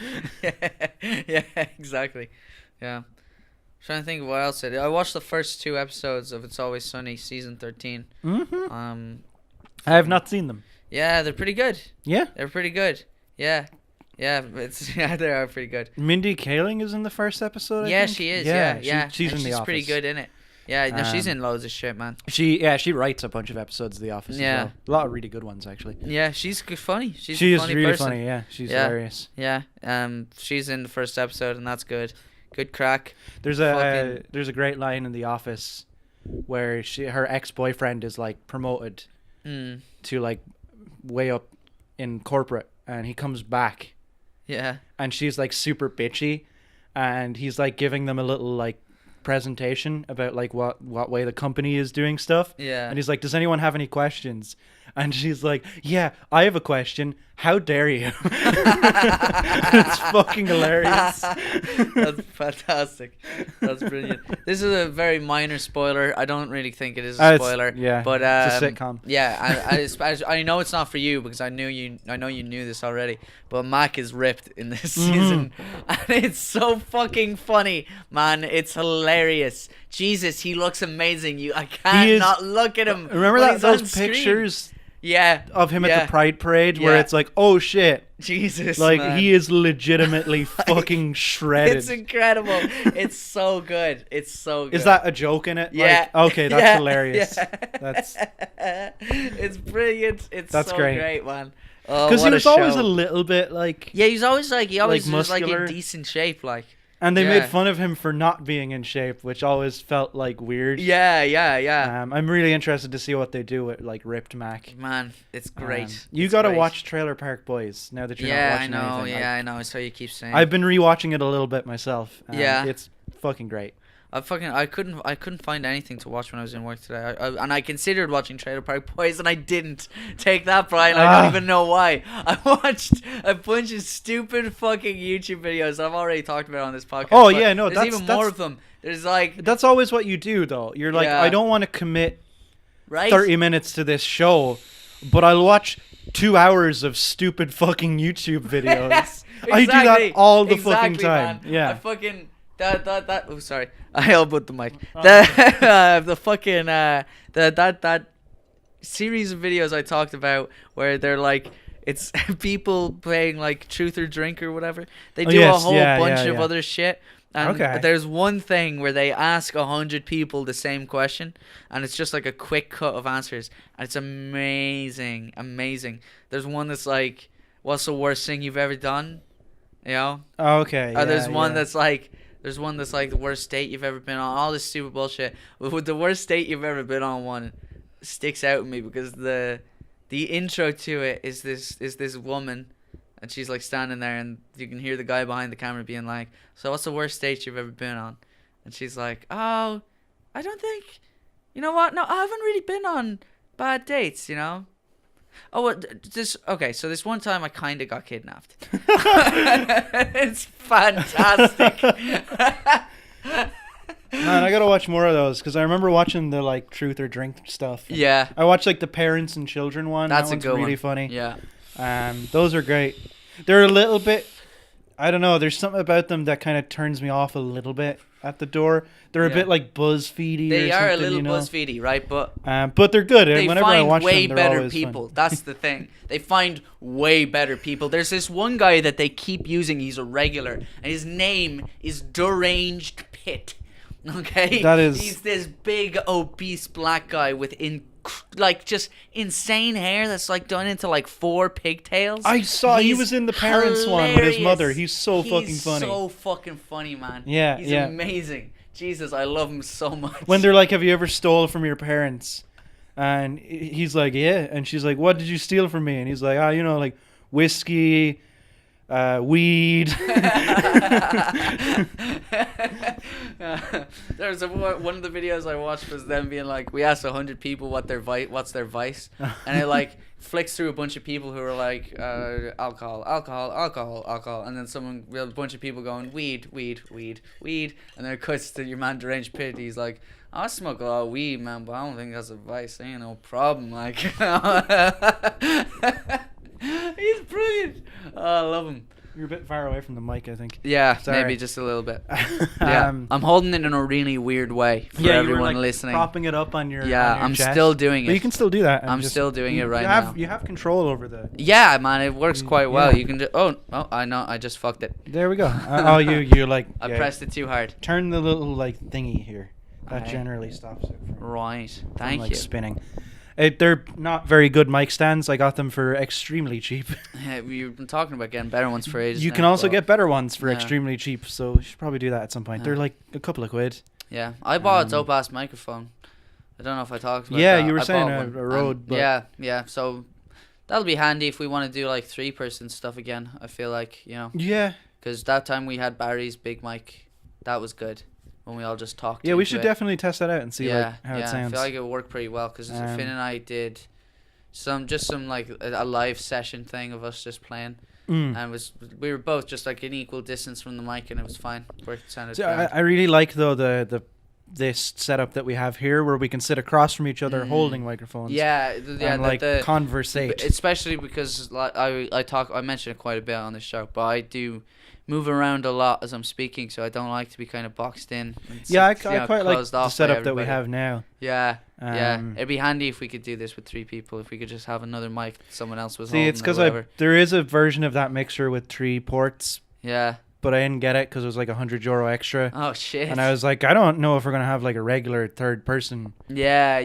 Yeah, exactly. Yeah. I'm trying to think of what else I did. I watched the first 2 episodes of It's Always Sunny season 13. I have not seen them. Yeah, they're pretty good. Yeah? They're pretty good. Yeah. Yeah, they are pretty good. Mindy Kaling is in the first episode, I think? She is. Yeah. She's in The Office. She's pretty good in it. Yeah, no, she's in loads of shit, man. She writes a bunch of episodes of The Office as well. A lot of really good ones, actually. Yeah, she's funny. She is really funny, yeah. She's hilarious. Yeah, she's in the first episode, and that's good. Good crack. There's a great line in The Office where her ex-boyfriend is, like, promoted to, like, way up in corporate, and he comes back. Yeah. And she's, like, super bitchy, and he's, like, giving them a little, like, presentation about like what way the company is doing stuff. Yeah. And he's like, does anyone have any questions? And she's like, yeah, I have a question. How dare you? It's fucking hilarious. That's fantastic. That's brilliant. This is a very minor spoiler. I don't really think it is a spoiler. But it's a sitcom. Yeah, I know it's not for you because I know you knew this already. But Mac is ripped in this season, and it's so fucking funny, man. It's hilarious. Jesus, he looks amazing. I can't not look at him. Remember those pictures? Yeah. of him yeah. at the Pride Parade, where Yeah. it's like, oh shit, Jesus, like man. he is legitimately fucking shredded. It's incredible. It's so good. It's so good. Is that a joke in it? Yeah. Like, okay, that's Yeah. hilarious. Yeah. That's It's brilliant. It's That's so great. great, man. Oh, because what he was always show. a little bit like, Yeah, he always was like muscular. in decent shape, like. and they Yeah. made fun of him for not being in shape, which always felt like weird. Yeah. I'm really interested to see what they do with like Ripped Mac. Man, it's great. You It's got to great. watch Trailer Park Boys now that you're not Yeah, I watching know. anything. Yeah, I know. So you keep saying. I've been rewatching it a little bit myself. Yeah. It's fucking great. I couldn't find anything to watch when I was in work today. And I considered watching Trailer Park Boys, and I didn't. Take that, Brian. I don't even know why. I watched a bunch of stupid fucking YouTube videos I've already talked about on this podcast. Oh, but yeah, no, there's even more of them. There's like, That's always what you do, though. You're like, Yeah. I don't want to commit right? 30 minutes to this show, but I'll watch 2 hours of stupid fucking YouTube videos. I do that all the fucking time. Man. Yeah. I fucking that. Oh, sorry. I elbowed the mic. The fucking that series of videos I talked about where they're like, it's people playing like Truth or Drink or whatever. They do a whole bunch of other shit. And Okay. there's one thing where they ask 100 people the same question, and it's just like a quick cut of answers, and it's amazing. There's one that's like, what's the worst thing you've ever done? You know? Okay. There's one that's like the worst date you've ever been on. All this stupid bullshit. But with the worst date you've ever been on one sticks out with me because the intro to it is this woman, and she's like standing there, and you can hear the guy behind the camera being like, "So what's the worst date you've ever been on?" And she's like, "Oh, I don't think, you know what? No, I haven't really been on bad dates, you know." Oh, well, so this one time I kind of got kidnapped. It's fantastic. Man, I gotta watch more of those because I remember watching the like Truth or Drink stuff. Yeah. I watched like the parents and children one. That's that a one's good really one. funny. Yeah. Those are great. They're a little bit, I don't know, there's something about them that kind of turns me off a little bit at the door. They're a bit like BuzzFeedy. They or are a something, little you know? BuzzFeedy, right? But they're good. They Whenever I find watch way them, they're better always people. fun. That's the thing. They find way better people. There's this one guy that they keep using. He's a regular, and his name is Deranged Pit. Okay, That is- he's this big obese black guy with just insane hair that's like done into like 4 pigtails. I saw he He's was in the parents one with his mother. hilarious. He's so fucking funny. So fucking funny, man. Yeah, he's yeah. amazing. Jesus, I love him so much. When they're like, "Have you ever stole from your parents?" And he's like, "Yeah." And she's like, "What did you steal from me?" And he's like, like whiskey, weed. There's one of the videos I watched was them being like, we asked 100 people what's their vice, and it like flicks through a bunch of people who are like, alcohol, and then a bunch of people going weed, and then it cuts to your man Deranged Pit. He's like, I smoke a lot of weed, man, but I don't think that's a vice. Ain't no problem. Like, he's brilliant. Oh, I love him. You're a bit far away from the mic, I think. Yeah, Sorry. maybe just a little bit. Yeah, I'm holding it in a really weird way for you everyone were like listening. propping it up on your Yeah, on your I'm chest. still doing it. But you can still do that. and I'm still doing it right now. You have control over the. Yeah, man, it works quite well. Yeah. You can just. Oh, I know. I just fucked it. There we go. You like. I yeah, pressed it too hard. Turn the little like thingy here. That Aye. generally stops it from, Right. from, Thank like you. spinning. They're not very good mic stands. I got them for extremely cheap. Yeah, we've been talking about getting better ones for ages. You now, can also but- get better ones for Yeah. extremely cheap, so you should probably do that at some point. Yeah. They're like a couple of quid. Yeah, I bought a dope ass microphone. I don't know if I talked about Yeah, that. you were I saying bought a one, Rode, and but- yeah. So that'll be handy if we want to do like 3-person stuff again. I feel like, you know, Yeah. because that time we had Barry's big mic, that was good when we all just talked. Yeah, we into should it. definitely test that out and see yeah, like how yeah. it sounds. I feel like it worked pretty well because Um, Finn and I did some like a live session thing of us just playing, Mm. and we were both just like an equal distance from the mic, and it was fine. Sounded So grand. I really like though this setup that we have here where we can sit across from each other holding microphones. yeah, And like conversate. especially because like I mention it quite a bit on the show, but I do move around a lot as I'm speaking, so I don't like to be kind of boxed in. Yeah, I quite like the setup that we have now. Yeah, it'd be handy if we could do this with 3 people. If we could just have another mic that someone else was holding. See, it's because there is a version of that mixer with 3 ports. Yeah. But I didn't get it because it was like €100 extra. Oh shit! And I was like, I don't know if we're gonna have like a regular third person. Yeah.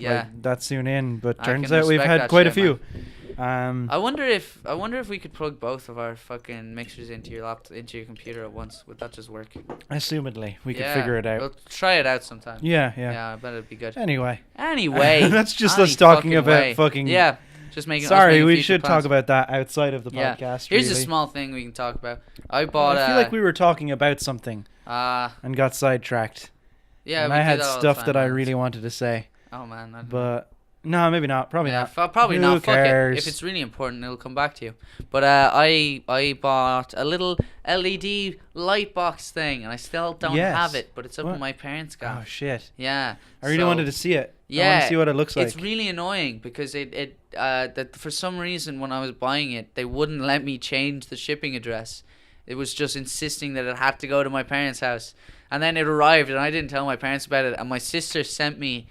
Like, that soon in, but I turns can out we've respect had quite a that few. I wonder if we could plug both of our fucking mixers into your into your computer at once. Would that just work? Assumedly, we could figure it out. We'll try it out sometime. Yeah. Yeah, I bet it'd be good. Anyway, that's just us talking about fucking. Yeah. Just making. Sorry, we should talk about that outside of the podcast. Here's really. a small thing we can talk about. I feel like we were talking about something and got sidetracked. Yeah, and I had stuff that I really wanted to say. Oh man, but no, maybe not. Probably not. Probably not. Who cares? Fuck it. If it's really important, it'll come back to you. But I bought a little LED light box thing, and I still don't have it. But it's up in my parents' gaff. Oh shit. Yeah. I really wanted to see it. Yeah. I want to see what it looks like. It's really annoying because that for some reason when I was buying it, they wouldn't let me change the shipping address. It was just insisting that it had to go to my parents' house. And then it arrived, and I didn't tell my parents about it. And my sister sent me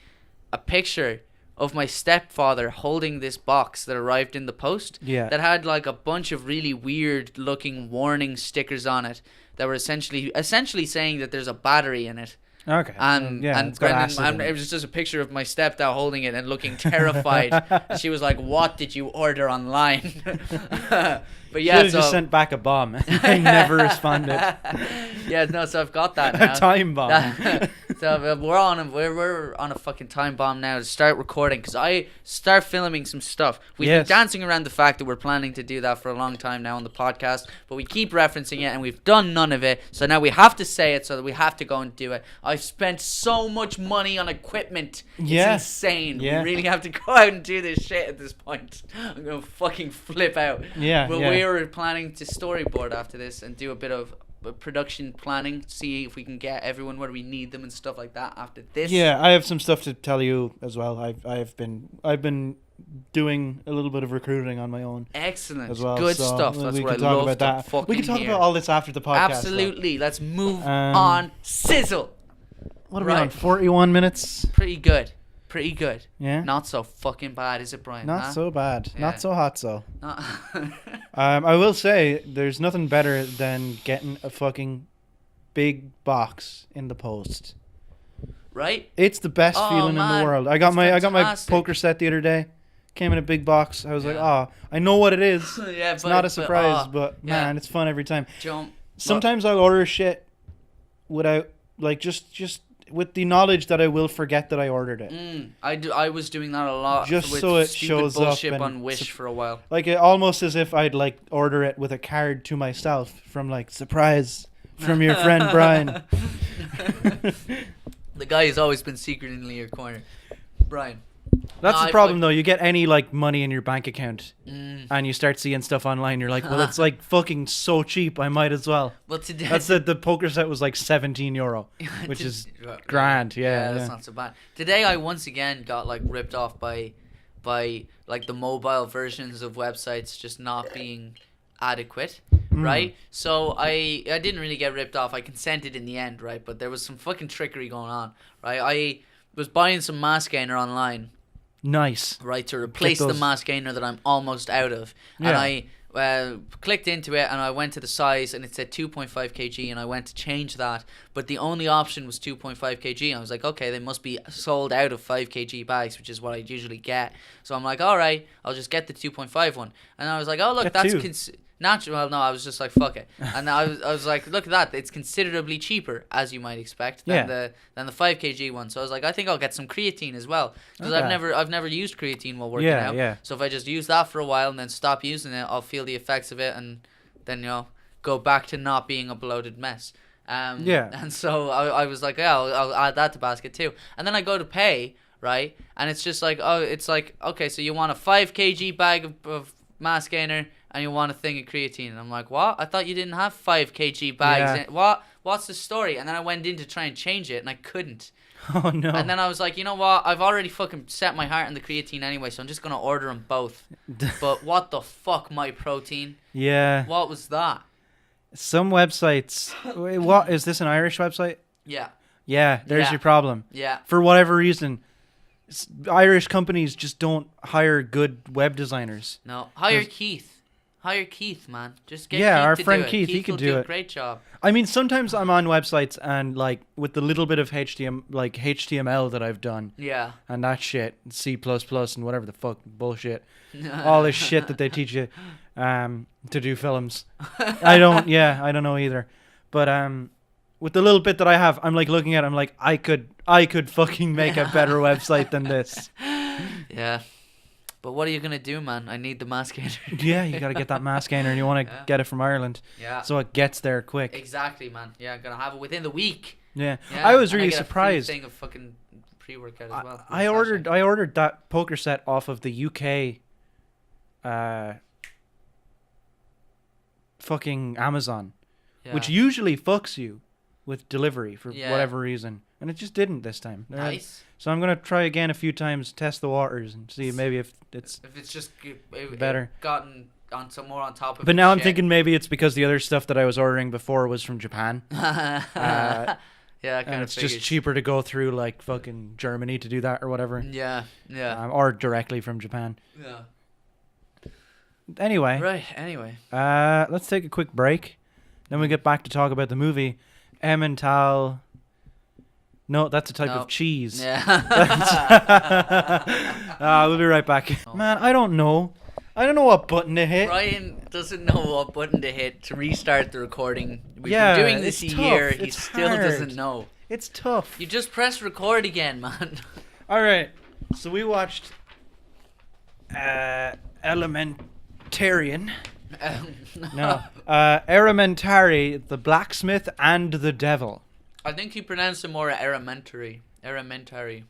a picture of my stepfather holding this box that arrived in the post. Yeah. That had like a bunch of really weird looking warning stickers on it that were essentially saying that there's a battery in it. Okay. And Brendan, and it was just a picture of my stepdad holding it and looking terrified. She was like, "What did you order online?" But yeah, so just sent back a bomb. I never responded. Yeah, no. So I've got that now. A time bomb. So we're on a fucking time bomb now to start recording because I start filming some stuff. We've been dancing around the fact that we're planning to do that for a long time now on the podcast, but we keep referencing it and we've done none of it. So now we have to say it so that we have to go and do it. I've spent so much money on equipment. It's insane. Yeah. We really have to go out and do this shit at this point. I'm gonna fucking flip out. Yeah. But we were planning to storyboard after this and do a bit of production planning, see if we can get everyone where we need them and stuff like that after this. Yeah, I have some stuff to tell you as well. I've been doing a little bit of recruiting on my own. Excellent. As well. Good stuff. That's what I love to fucking We can talk hear. about all this after the podcast. Absolutely. Let's move on. Sizzle. What are we on? 41 minutes? Pretty good. Yeah. Not so fucking bad, is it, Brian? Not so bad. Yeah. Not so hot, so. I will say, there's nothing better than getting a fucking big box in the post. Right? It's the best feeling in the world. I got my poker set the other day. Came in a big box. I was like, I know what it is. It's not a surprise, but man, it's fun every time. Sometimes I'll order shit without, like, just with the knowledge that I will forget that I ordered it. I was doing that a lot. Just with so it stupid shows bullshit up on Wish for a while. Like, almost as if I'd like order it with a card to myself from like, surprise from your friend Brian. The guy has always been secret in your corner, Brian. That's the problem, though. You get any like money in your bank account, and you start seeing stuff online. You're like, well, it's like fucking so cheap. I might as well. Well, today the poker set was like €17, which is grand. Yeah, that's not so bad. Today I once again got like ripped off by like the mobile versions of websites just not being adequate. Right? So I didn't really get ripped off. I consented in the end, right? But there was some fucking trickery going on, right? I was buying some mass gainer online. Nice. Right, to replace the mass gainer that I'm almost out of. Yeah. And I clicked into it and I went to the size and it said 2.5 kg and I went to change that. But the only option was 2.5 kg. I was like, okay, they must be sold out of 5 kg bags, which is what I usually get. So I'm like, all right, I'll just get the 2.5 one. And I was like, oh, look, that's natural. Well, no, I was just like, fuck it. And I was like, look at that. It's considerably cheaper, as you might expect, than the 5 kg one. So I was like, I think I'll get some creatine as well. Because I've never used creatine while working out. Yeah. So if I just use that for a while and then stop using it, I'll feel the effects of it and then, go back to not being a bloated mess. And so I was like, yeah, I'll add that to basket too. And then I go to pay, right? And it's just like, okay, so you want a 5 kg bag of mass gainer and you want a thing of creatine. And I'm like, what? I thought you didn't have 5 kg bags. Yeah. What's the story? And then I went in to try and change it and I couldn't. Oh, no. And then I was like, you know what? I've already fucking set my heart on the creatine anyway, so I'm just going to order them both. But what the fuck, my protein? Yeah. What was that? Some websites. Wait, what is this? An Irish website? Yeah. Yeah, there's Yeah. your problem. Yeah. For whatever reason, Irish companies just don't hire good web designers. No. Hire Keith. Hire Keith, man. Just get Yeah, Keith our to friend do it. Keith, he Keith can will do a it. great job. I mean, sometimes I'm on websites and like with the little bit of HTML that I've done Yeah. and that shit, C++ and whatever the fuck bullshit, all this shit that they teach you to do films. I don't know either. But with the little bit that I have, I'm like looking at it, I'm like, I could fucking make a better website than this. Yeah. But what are you gonna do, man? I need the Mascator. Yeah, you got to get that Mascator and you want to get it from Ireland. Yeah. So it gets there quick. Exactly, man. Yeah, I'm gonna have it within the week. Yeah. Yeah. I was and really I get surprised. A free thing of fucking pre-workout as well. I ordered that poker set off of the UK fucking Amazon, which usually fucks you with delivery for whatever reason, and it just didn't this time. Nice. So I'm gonna try again a few times, test the waters, and see maybe if it's just better. Gotten on some more on top of. But now I'm thinking maybe it's because the other stuff that I was ordering before was from Japan. Yeah, and it's just cheaper to go through like fucking Germany to do that or whatever. Yeah. Or directly from Japan. Yeah. Anyway. Right. Anyway. Let's take a quick break. Then we get back to talk about the movie Emmental. No, that's a type of cheese. Yeah. We'll be right back. Man, I don't know. I don't know what button to hit. Ryan doesn't know what button to hit to restart the recording. We've been doing this a year. He still doesn't know. It's tough. You just press record again, man. All right. So we watched Elementarian. No. Errementari, the Blacksmith and the Devil. I think you pronounce it more Errementari.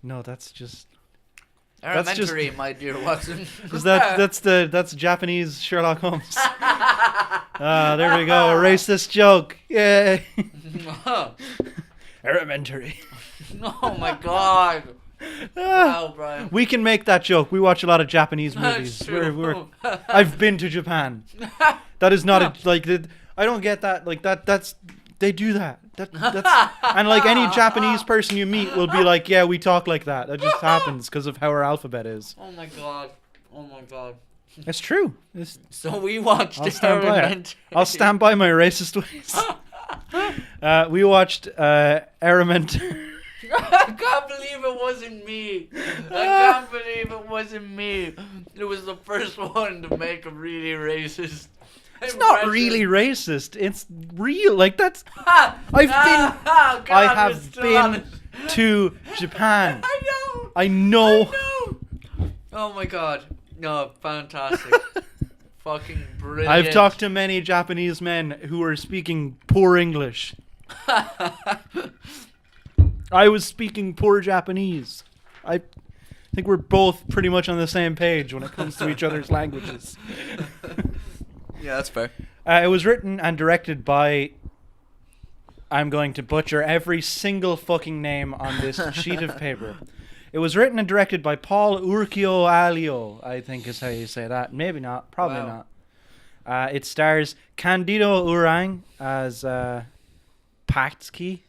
No, that's just Errementari, my dear Watson. Is that's Japanese Sherlock Holmes. There we go. Erase this joke. Yay. Errementary. Oh my god. Wow, Brian. We can make that joke. We watch a lot of Japanese movies. That's true. I've been to Japan. That is not I don't get that. Like that's they do that. That's and like any Japanese person you meet will be like, yeah, we talk like that. That just happens because of how our alphabet is. Oh my god. It's true. So we watched I'll stand by it. I'll stand by my racist ways. We watched Errementari. I can't believe it wasn't me. It was the first one to make a really racist. It's not really racist. It's real. Like that's. I have been to Japan. I know. Oh my god. No, fantastic. Fucking brilliant. I've talked to many Japanese men who are speaking poor English. I was speaking poor Japanese. I think we're both pretty much on the same page when it comes to each other's languages. Yeah, that's fair. It was written and directed by... I'm going to butcher every single fucking name on this sheet of paper. It was written and directed by Paul Urquio Alio, I think is how you say that. Maybe not. Probably not. It stars Candido Urang as Patsky.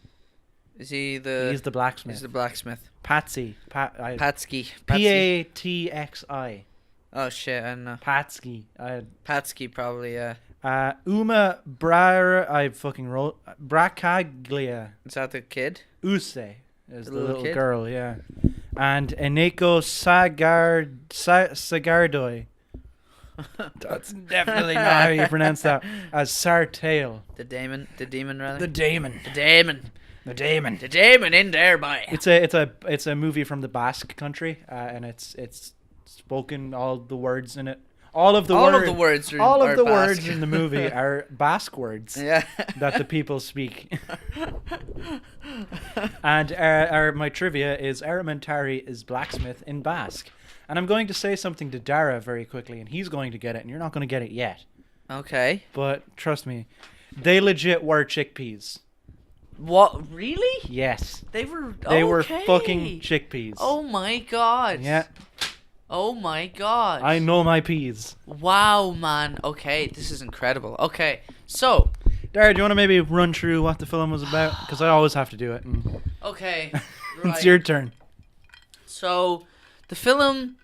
Is he He's the blacksmith. He's the blacksmith. Patsy. Patsky. Patxi. Oh shit, I don't know. Patsky. Patsky probably, yeah. Uma I fucking wrote. Bracaglia. Is that the kid? Use is the little kid? girl, yeah. And Eneko Sagardoi. That's definitely not how you pronounce that. As Sartale. The demon rather. The Damon. In there, boy. It's a movie from the Basque country, and it's spoken, all the words in it. All of the words in the movie are Basque words that the people speak. And my trivia is Errementari is blacksmith in Basque. And I'm going to say something to Dara very quickly, and he's going to get it, and you're not going to get it yet. Okay. But trust me, they legit were chickpeas. What? Really? Yes. They were fucking chickpeas. Oh my god. Yeah. Oh my god. I know my peas. Wow, man. Okay, this is incredible. Okay, so Dara, do you want to maybe run through what the film was about? Because I always have to do it. Okay. It's Right. your turn. So, the film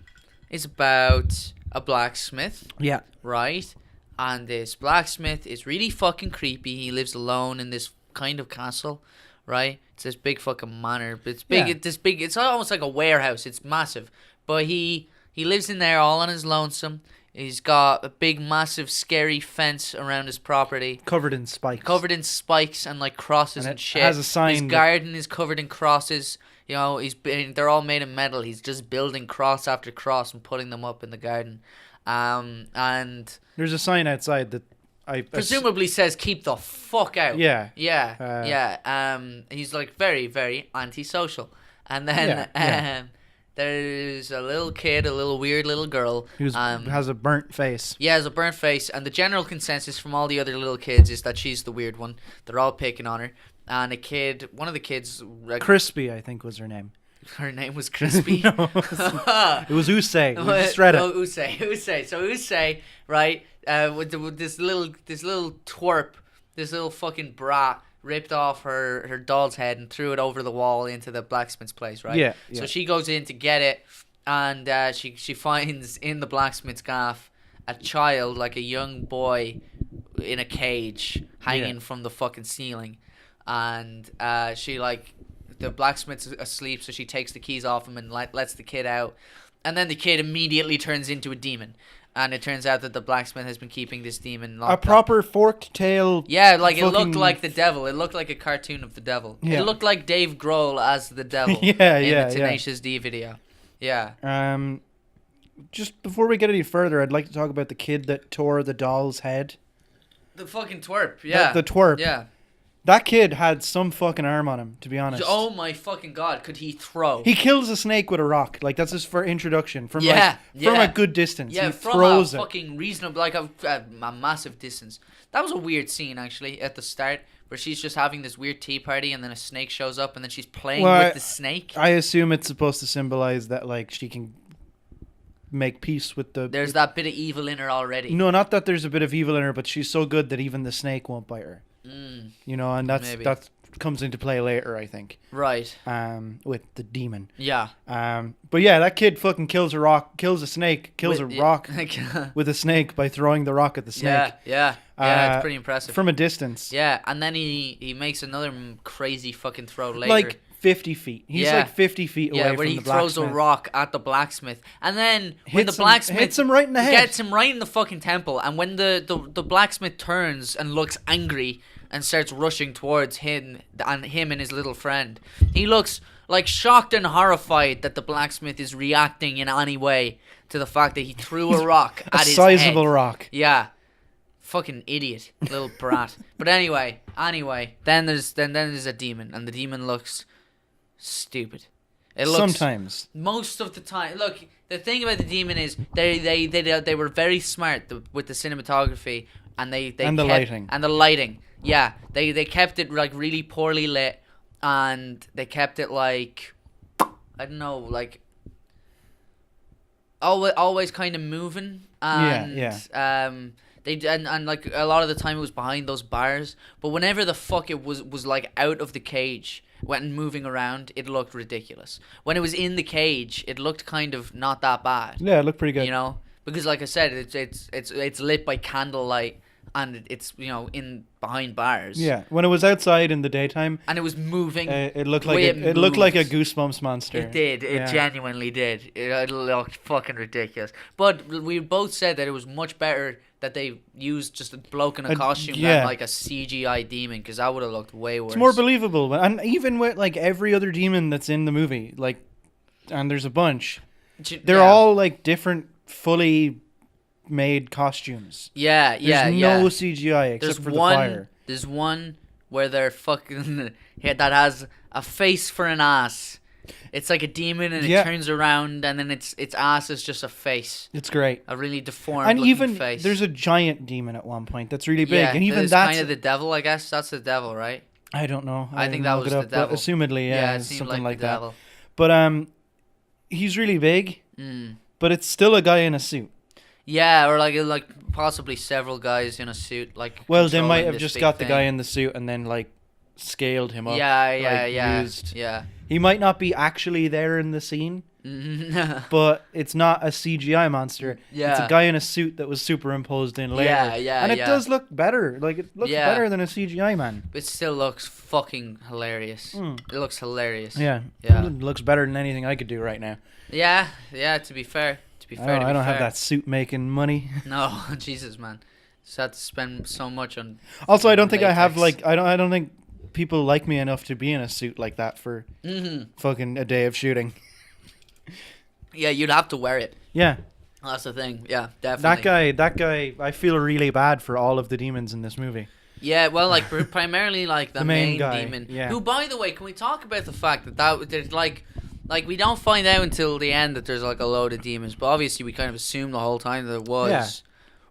is about a blacksmith, Yeah. right? And this blacksmith is really fucking creepy. He lives alone in this kind of castle, right? It's this big fucking manor. But it's big. Yeah. It's this big. It's almost like a warehouse. It's massive. But he lives in there all on his lonesome. He's got a big, massive, scary fence around his property. Covered in spikes. And like crosses And and it shit. has a sign His that- garden is covered in crosses. You know, they're all made of metal. He's just building cross after cross and putting them up in the garden. And There's a sign outside that I presumably says keep the fuck out. Yeah. Yeah. He's like very, very antisocial. And then there's a little kid, a little weird little girl who has a burnt face. Yeah, has a burnt face, and the general consensus from all the other little kids is that she's the weird one. They're all picking on her. And one of the kids, Crispy, I think was her name. Her name was Crispy. No, it was Usei. We just read it. Oh, Usei. So Usei, right? With this little twerp, this little fucking brat, ripped off her doll's head and threw it over the wall into the blacksmith's place, right? Yeah. So she goes in to get it, and she finds in the blacksmith's gaff a child, like a young boy, in a cage hanging from the fucking ceiling, and the blacksmith's asleep, so she takes the keys off him and lets the kid out, and then the kid immediately turns into a demon. And it turns out that the blacksmith has been keeping this demon locked A proper forked tail. Yeah, like it looked like the devil. It looked like a cartoon of the devil. Yeah. It looked like Dave Grohl as the devil in Yeah, the Tenacious D video. Yeah. Just before we get any further, I'd like to talk about the kid that tore the doll's head. The fucking twerp, yeah. The twerp. Yeah. That kid had some fucking arm on him, to be honest. Oh my fucking god, could he throw? He kills a snake with a rock. Like, that's just for introduction. From Yeah, from yeah. a good distance. Yeah, he from throws a it. fucking reasonable, like a massive distance. That was a weird scene, actually, at the start, where she's just having this weird tea party, and then a snake shows up, and then she's playing with the snake. I assume it's supposed to symbolize that, like, she can make peace with the... There's that bit of evil in her already. No, not that there's a bit of evil in her, but she's so good that even the snake won't bite her. You know, and that comes into play later, I think. Right. With the demon. Yeah. But yeah, that kid fucking kills a rock, kills a snake, kills a rock with a snake by throwing the rock at the snake. Yeah, it's pretty impressive. From a distance. Yeah, and then he makes another crazy fucking throw later. Like 50 feet. He's like 50 feet away from the blacksmith. Yeah, where he throws a rock at the blacksmith. And then when Hits the blacksmith... hits him right in the head. Gets him right in the fucking temple. And when the blacksmith turns and looks angry and starts rushing towards him and his little friend, he looks like shocked and horrified that the blacksmith is reacting in any way to the fact that he threw a rock at his head. A sizable rock. Yeah. Fucking idiot, little brat. But anyway, then there's a demon, and the demon looks stupid. It looks sometimes. Most of the time. Look, the thing about the demon is they were very smart with the cinematography, and they and the lighting. And the lighting. Yeah, they kept it like really poorly lit, and they kept it like, I don't know, like always kind of moving. And, and like a lot of the time it was behind those bars, but whenever the fuck it was like out of the cage, when moving around, it looked ridiculous. When it was in the cage, it looked kind of not that bad. Yeah, it looked pretty good. You know, because like I said, it's lit by candlelight, and it's, you know, in behind bars. Yeah, when it was outside in the daytime, and it was moving. It looked like it looked like a Goosebumps monster. It did. It genuinely did. It looked fucking ridiculous. But we both said that it was much better that they used just a bloke in a costume than like a CGI demon, because that would have looked way worse. It's more believable, and even with like every other demon that's in the movie, like, and there's a bunch, they're all like different, fully made costumes. There's no CGI except for the fire. There's one where they're fucking that has a face for an ass. It's like a demon, and it turns around, and then its ass is just a face. It's great. A really deformed and looking even face. There's a giant demon at one point that's really big, and even that's kind of the devil, I guess. That's the devil, right? I don't know. I think that was the devil. Assumedly, it it's seemed something like the that. devil. But he's really big. But it's still a guy in a suit. Yeah, or like possibly several guys in a suit, like. Well, they might controlling have this just big got the thing. guy in the suit and then like scaled him up. Yeah, like, yeah. He might not be actually there in the scene, but it's not a CGI monster. Yeah. It's a guy in a suit that was superimposed in later. Yeah, and it yeah. does look better. Like, it looks Yeah. better than a CGI man. It still looks fucking hilarious. It looks hilarious. Yeah. Yeah. It looks better than anything I could do right now. Yeah. To be fair. I don't have that suit making money. No, Jesus, man. Just had to spend so much on. Also, I don't think I have latex. like I don't think people like me enough to be in a suit like that for fucking a day of shooting. Yeah, you'd have to wear it. Yeah. That's the thing. Yeah, definitely. That guy, I feel really bad for all of the demons in this movie. Yeah, well, like primarily like the main guy, demon. yeah. Who, by the way, can we talk about the fact that there's like we don't find out until the end that there's like a load of demons, but obviously we kind of assume the whole time that it was. Yeah.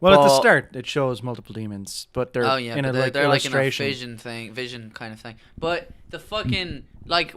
Well, at the But- start it shows multiple demons, but they're in a but like they're like in a illustration. vision kind of thing. But the fucking like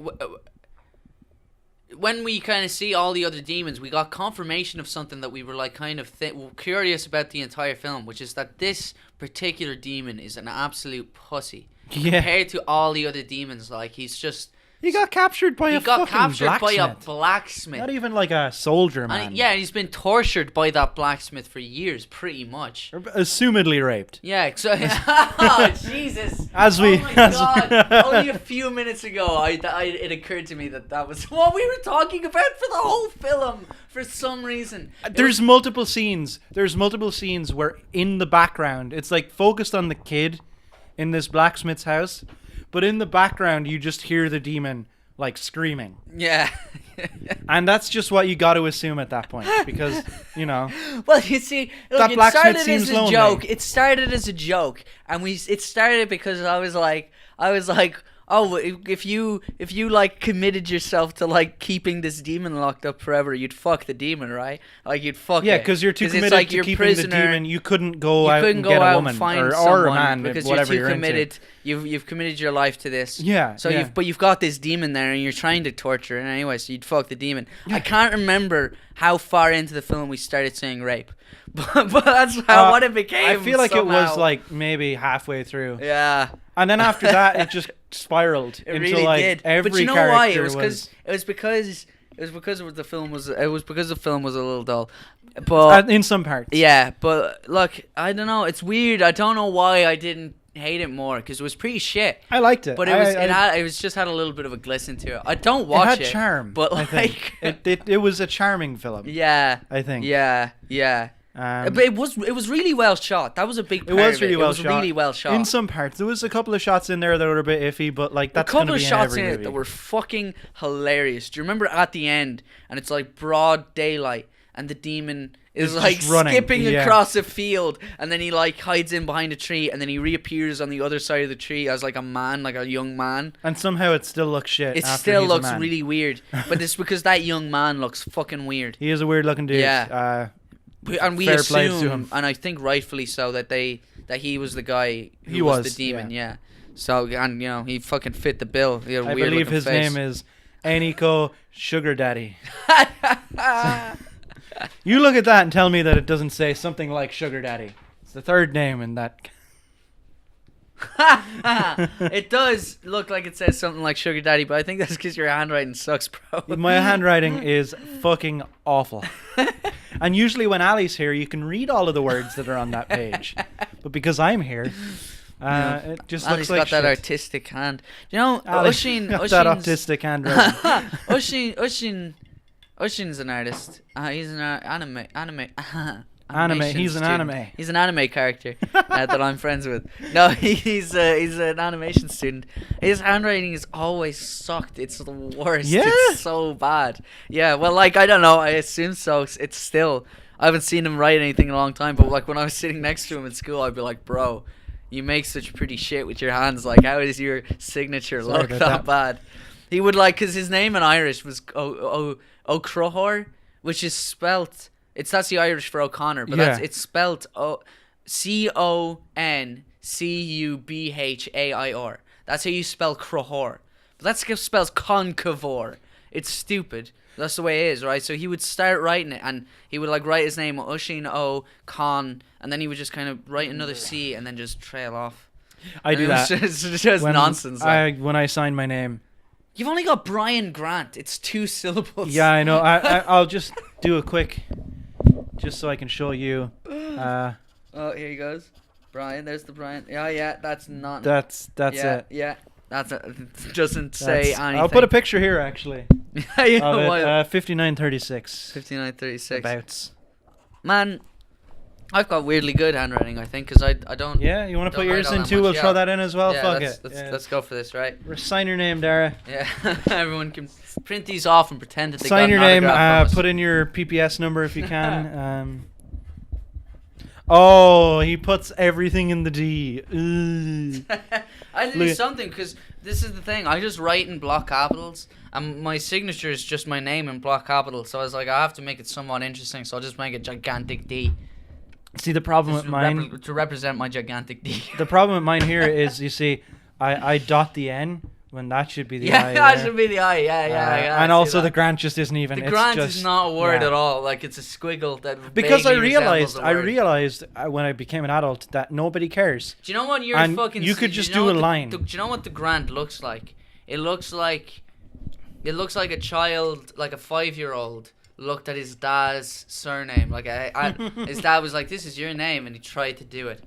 when we kind of see all the other demons, we got confirmation of something that we were like kind of curious about the entire film, which is that this particular demon is an absolute pussy Yeah. compared to all the other demons. Like He got captured by he a got fucking captured by a blacksmith. blacksmith. Not even like a soldier, man. And he's been tortured by that blacksmith for years, pretty much. Or assumedly raped. Yeah, so oh, Jesus. As we- oh my as God. we- Only a few minutes ago, it occurred to me that was what we were talking about for the whole film for some reason. There's multiple scenes. There's multiple scenes where in the background, it's like focused on the kid in this blacksmith's house, but in the background you just hear the demon like screaming. Yeah. And that's just what you got to assume at that point because, you know. Well, you see, look, That it blacksmith started seems as a lonely. joke. It started as a joke, and it started because I was like, oh, if you like committed yourself to like keeping this demon locked up forever, you'd fuck the demon, right? Like you'd fuck Yeah, it. because you're too it's committed like to you're keeping prisoner. the demon. You couldn't go You out couldn't and go get a out woman and find or someone a man, because whatever you're too into. committed. You've committed your life to this. Yeah. So yeah. you've got this demon there, and you're trying to torture it anyway. So you'd fuck the demon. I can't remember how far into the film we started saying rape, but that's how what it became. I feel like it was somehow. like maybe halfway through. Yeah. And then after that, it just spiraled It into really like did. every But you know character why? It was because the film was a little dull. But in some parts. yeah, but look, I don't know. It's weird. I don't know why I didn't hate it more because it was pretty shit. I liked it. But it was just had a little bit of a glisten to it. I don't watch it had charm, but I like think. it was a charming film. yeah, I think. yeah. But it was really well shot. That was a big part of it. It was really well shot. In some parts, there was a couple of shots in there that were a bit iffy, but like that's a couple gonna of be shots in in every it movie. that were fucking hilarious. Do you remember at the end and it's like broad daylight and the demon is It's like just running, skipping yeah. across a field and then he like hides in behind a tree and then he reappears on the other side of the tree as like a man, like a young man. And somehow it still looks shit. It after still he's a looks man. really weird, but it's because that young man looks fucking weird. He is a weird looking dude. Yeah. And we Fair play to assume, him. and I think rightfully so, that he was the guy who He was was, the demon. yeah. Yeah. So and you know he fucking fit the bill. He had a I weird believe looking his face. name is Eniko Sugar Daddy. You look at that and tell me that it doesn't say something like Sugar Daddy. It's the third name in that. It does look like it says something like Sugar Daddy, but I think that's because your handwriting sucks, bro. My handwriting is fucking awful. And usually when Ali's here, you can read all of the words that are on that page. But because I'm here, it just Ali's looks like got that shit. artistic hand. You know, Ali Oisín, got that autistic handwriting. Oisín's an artist. He's an anime. He's an anime. He's an anime character that I'm friends with. No, he's an animation student. His handwriting is always sucked. It's the worst. Yeah? It's so bad. Yeah, well, like, I don't know. I assume so. It's still... I haven't seen him write anything in a long time, but, like, when I was sitting next to him in school, I'd be like, bro, you make such pretty shit with your hands. Like, how does your signature Sorry look about that that. bad? He would, like... Because his name in Irish was O'Crohor, which is spelt... That's the Irish for O'Connor, but Yeah. it's spelt Concubair. That's how you spell Crohor. But that spells concavore. It's stupid. That's the way it is, right? So he would start writing it, and he would like write his name Ushin O Khan, and then he would just kind of write another C, and then just trail off. I do that. It's just nonsense. Like. When I sign my name. You've only got Brian Grant. It's 2 syllables. Yeah, I know. I'll just do a quick, just so I can show you. Oh, here he goes. Brian, there's the Brian. Yeah, that's not. That's it. Yeah, that's it. It doesn't say anything. I'll put a picture here actually. You know of what? it, 5936. 5936. Abouts. Man, I've got weirdly good handwriting, I think, because I don't. Yeah, you want to put don't yours write all in that too? much, We'll yeah. throw that in as well. Yeah, Fuck let's go for this, right? Sign your name, Dara. Yeah, everyone can print these off and pretend that they Sign got your an name. autograph from us. Put in your PPS number if you can. Oh, he puts everything in the D. I had to do something because this is the thing. I just write in block capitals, and my signature is just my name in block capitals. So I was like, I have to make it somewhat interesting. So I'll just make a gigantic D. See, the problem with mine to represent my gigantic D. The problem with mine here is, you see, I dot the N when that should be the I. Yeah, that should be the I. Yeah. And also the Grant just isn't even. The Grant just, is not a word at all. Like it's a squiggle that. Because I vaguely resembles a realized when I became an adult that nobody cares. Do you know what you're and fucking? You could just do a line. Do you know what the Grant looks like? It looks like a child, like a 5-year-old, looked at his dad's surname. Like his dad was like, "This is your name," and he tried to do it.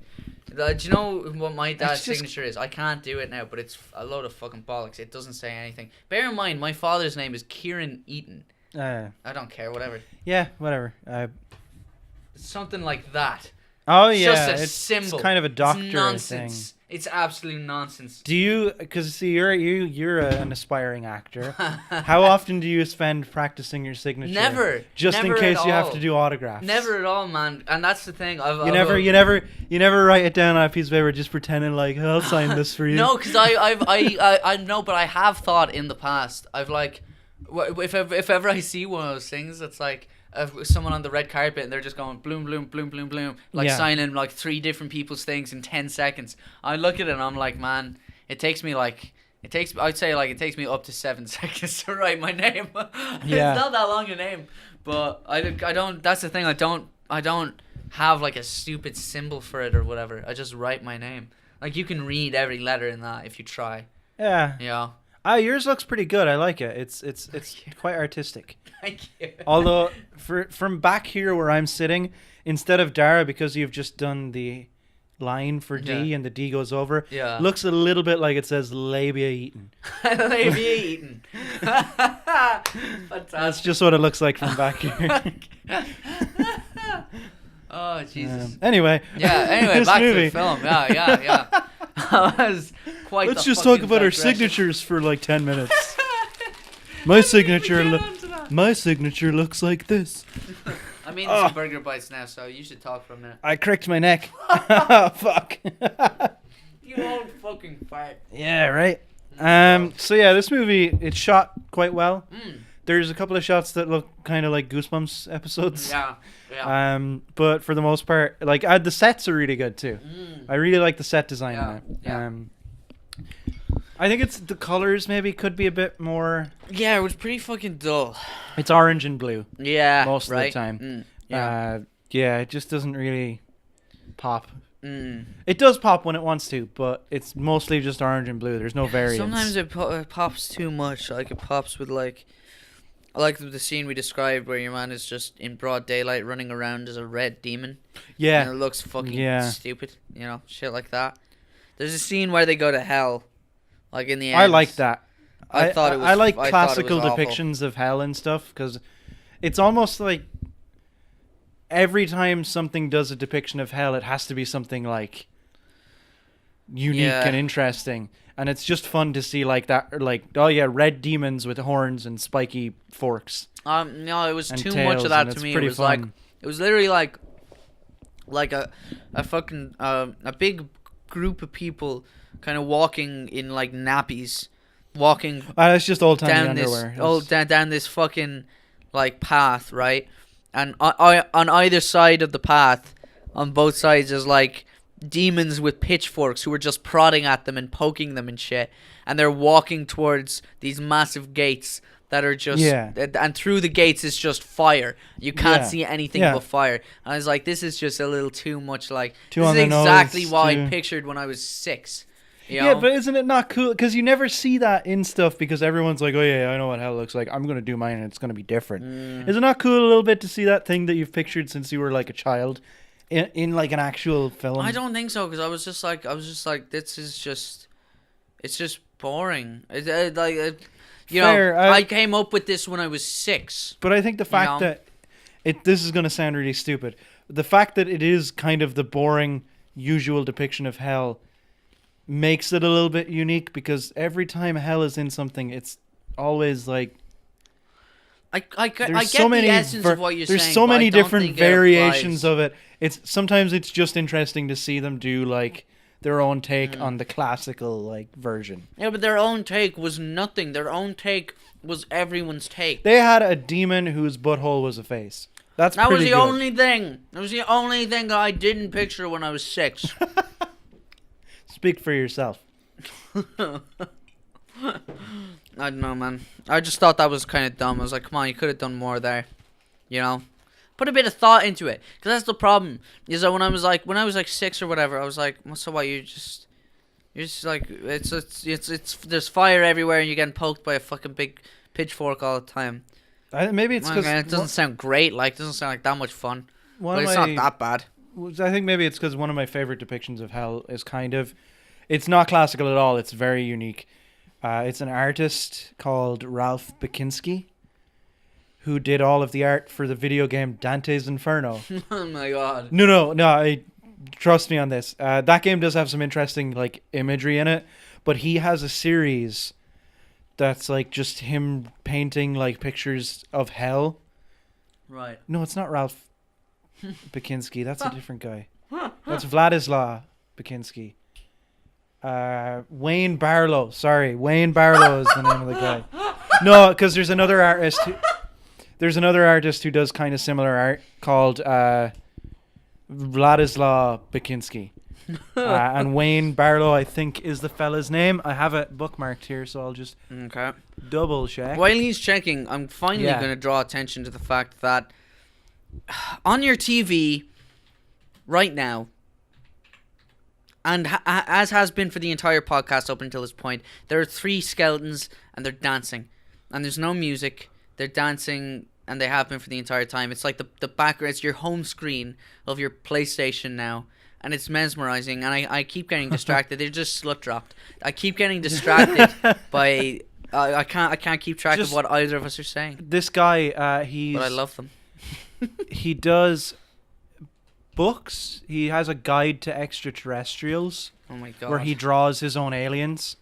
Do you know what my dad's signature is? I can't do it now, but it's a load of fucking bollocks. It doesn't say anything. Bear in mind, my father's name is Kieran Eaton. I don't care, whatever. Yeah, whatever. Something like that. Oh it's yeah, just a symbol. It's kind of a doctor it's nonsense. thing. It's absolute nonsense. Do you? Because see, you're an aspiring actor. How often do you spend practicing your signature? Never. Just never in case you all. have to do autographs. Never at all, man. And that's the thing. You never write it down on a piece of paper, just pretending like, I'll sign this for you. No, because I know, but I have thought in the past. I've like, if ever I see one of those things, it's like. Someone on the red carpet and they're just going bloom bloom bloom bloom bloom, like signing like 3 different people's things in 10 seconds. I look at it and I'm like, man, I'd say it takes me up to 7 seconds to write my name. Yeah. It's not that long a name, but I don't. That's the thing. I don't have like a stupid symbol for it or whatever. I just write my name. Like you can read every letter in that if you try. Yeah. Yeah. Yours looks pretty good. I like it. It's quite artistic. Thank you. Although from back here where I'm sitting, instead of Dara, because you've just done the line for D and the D goes over, looks a little bit like it says labia eaten. Labia eaten. Fantastic. That's just what it looks like from back here. Oh Jesus. Anyway. Yeah. Anyway, back to the film. Yeah. That was quite. Let's just talk about our signatures for like 10 minutes. My signature looks like this. I'm eating some burger bites now, so you should talk for a minute. I cracked my neck. Fuck. You old fucking fart. Yeah, right. So yeah, this movie, it's shot quite well. There's a couple of shots that look kind of like Goosebumps episodes. Yeah. But for the most part, like the sets are really good too. I really like the set design in it. Yeah. I think it's the colors maybe could be a bit more. Yeah, it was pretty fucking dull. It's orange and blue. Yeah, most of the time. It just doesn't really pop. It does pop when it wants to, but it's mostly just orange and blue. There's no variance. Sometimes it pops too much. Like it pops with like. I like the scene we described where your man is just in broad daylight running around as a red demon. Yeah. And it looks fucking stupid, shit like that. There's a scene where they go to hell, like in the end. I like that. I thought it was. I like I classical thought it was depictions of hell and stuff because it's almost like every time something does a depiction of hell, it has to be something like unique and interesting. And it's just fun to see like that, like red demons with horns and spiky forks. No, it was too tails, much of that to me. It was fun. it was literally like a fucking a big group of people kind of walking in like nappies, walking. It's just old timey underwear. underwear. Down this fucking like path, right? And on either side of the path, on both sides, there's like demons with pitchforks who are just prodding at them and poking them and shit, and they're walking towards these massive gates that are just Yeah. and through the gates is just fire. You can't Yeah. see anything Yeah. but fire. And I was like, this is just a little too much. Like Too this on is the nose, exactly what I too- pictured when I was 6. You Yeah, know? but isn't it not cool? Because you never see that in stuff because everyone's like, oh yeah, I know what hell looks like. I'm going to do mine and it's going to be different. Is it not cool a little bit to see that thing that you've pictured since you were like a child in like an actual film? I don't think so, because I was just like, this is just, it's just boring. You Fair, know, I came up with this when I was 6. But I think the fact that this is going to sound really stupid. The fact that it is kind of the boring, usual depiction of hell makes it a little bit unique because every time hell is in something, it's always like I get so the essence of what you're saying. There's so but I many don't different think it variations applies. of it. Sometimes it's just interesting to see them do like their own take on the classical like version. Yeah, but their own take was nothing. Their own take was everyone's take. They had a demon whose butthole was a face. That was pretty the good. only thing. That was the only thing that I didn't picture when I was 6. Speak for yourself. I don't know, man. I just thought that was kind of dumb. I was like, come on, you could have done more there. You know? Put a bit of thought into it. Because that's the problem. Is that when I was like 6 or whatever, I was like, well, so what, you're just like, it's there's fire everywhere and you're getting poked by a fucking big pitchfork all the time. Maybe it's because it doesn't sound great. Like, it doesn't sound like that much fun. But it's not that bad. I think maybe it's because one of my favorite depictions of hell is it's not classical at all. It's very unique. It's an artist called Ralph Bakinski who did all of the art for the video game Dante's Inferno. Oh my god. No. Trust me on this. That game does have some interesting like imagery in it, but he has a series that's like just him painting like pictures of hell. Right. No, it's not Ralph Bakinski. That's a different guy. That's Vladislav Bakinski. Wayne Barlow. Sorry, Wayne Barlow is the name of the guy. No, because there's another artist. Who does kind of similar art called Vladislav Bakinski. And Wayne Barlow, I think, is the fella's name. I have it bookmarked here, so I'll just double check. While he's checking, I'm finally going to draw attention to the fact that on your TV right now, and as has been for the entire podcast up until this point, there are 3 skeletons and they're dancing. And there's no music. They're dancing and they have been for the entire time. It's like the background, it's your home screen of your PlayStation now. And it's mesmerizing. And I keep getting distracted. They're just slut dropped. I keep getting distracted by... I can't keep track of what either of us are saying. This guy, but I love them. He does books. He has a guide to extraterrestrials. Oh my god. Where he draws his own aliens.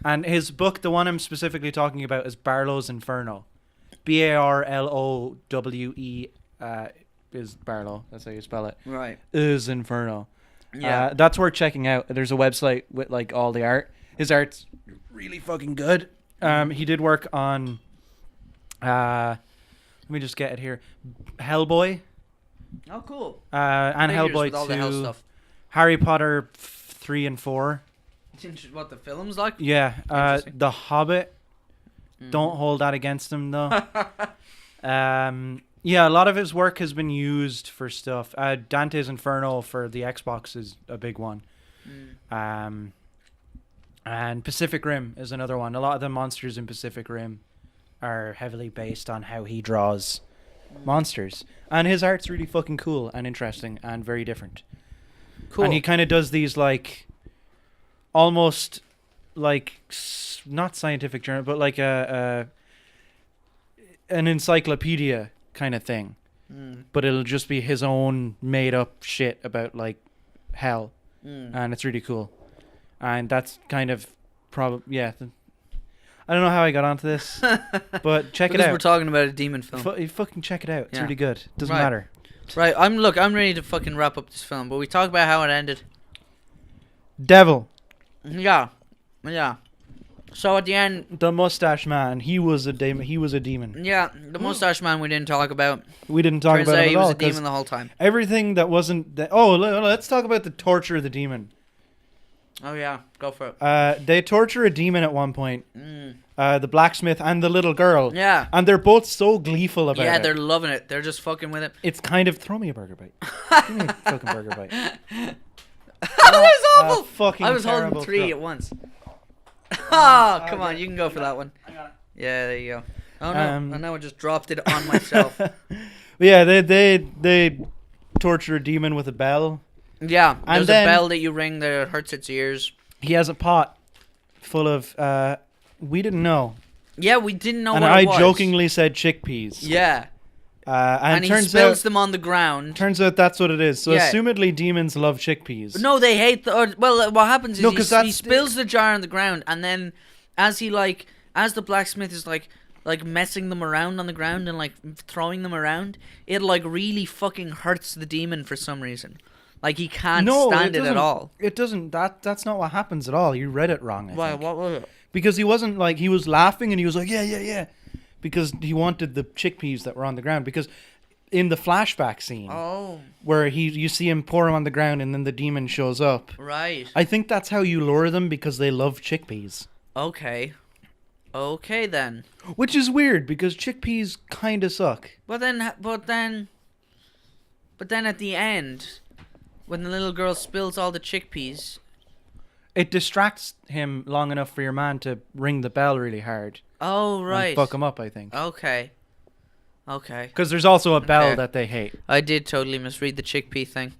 And his book, the one I'm specifically talking about, is Barlow's Inferno. Barlowe is Barlow. That's how you spell it. Right. Is Inferno. Yeah. That's worth checking out. There's a website with like all the art. His art's really fucking good. He did work on let me just get it here. Hellboy. Oh, cool. And Figures Hellboy with all the hell 2. stuff. Harry Potter 3 and 4. What the film's like? Yeah. The Hobbit. Don't hold that against him though. Yeah, a lot of his work has been used for stuff. Dante's Inferno for the Xbox is a big one. And Pacific Rim is another one. A lot of the monsters in Pacific Rim are heavily based on how he draws monsters. And his art's really fucking cool and interesting and very different. Cool. And he kind of does these like almost like not scientific journal, but like an encyclopedia kind of thing. But it'll just be his own made up shit about like hell. And it's really cool. And that's kind of probably I don't know how I got onto this, but check it out. We're talking about a demon film. You fucking check it out. It's Yeah. really good. Doesn't Right. matter. Right, I'm ready to fucking wrap up this film, but we talk about how it ended. Devil. Yeah. So at the end, The mustache man. He was a demon. yeah, the mustache man we didn't talk about. We didn't talk Turns about out it he at was all. a 'Cause demon the whole time. everything that wasn't... let's talk about the torture of the demon. Oh yeah, go for it. They torture a demon at one point. the blacksmith and the little girl. Yeah. And they're both so gleeful about it. Yeah, they're loving it. They're just fucking with it. It's kind of, throw me a burger bite. Give me a fucking burger bite. That was awful. Fucking I was holding terrible 3 throw. at once. Oh, come on. You can go for that one. I got it. Yeah, there you go. Oh, no. Um, And now I just dropped it on myself. Yeah, they torture a demon with a bell. Yeah, And there's then- a bell that you ring that hurts its ears. He has a pot full of, we didn't know. Yeah, we didn't know And what I it was. jokingly said chickpeas. Yeah. And he turns spills out, them on the ground. turns out that's what it is. So Yeah. assumedly demons love chickpeas. No, they hate the... well, what happens is No, 'cause he that's spills the jar on the ground, and then as the blacksmith is like messing them around on the ground and like throwing them around, it like really fucking hurts the demon for some reason. Like he can't stand it at all. It doesn't. That's not what happens at all. You read it wrong. I Why? think. What was it? Because he wasn't like, he was laughing and he was like, yeah. Because he wanted the chickpeas that were on the ground. Because in the flashback scene Oh, where you see him pour them on the ground and then the demon shows up. right. I think that's how you lure them, because they love chickpeas. Okay then. Which is weird because chickpeas kind of suck. But then at the end, when the little girl spills all the chickpeas. It distracts him long enough for your man to ring the bell really hard. Oh, right. And fuck him up, I think. Okay. Because there's also a bell Okay. that they hate. I did totally misread the chickpea thing.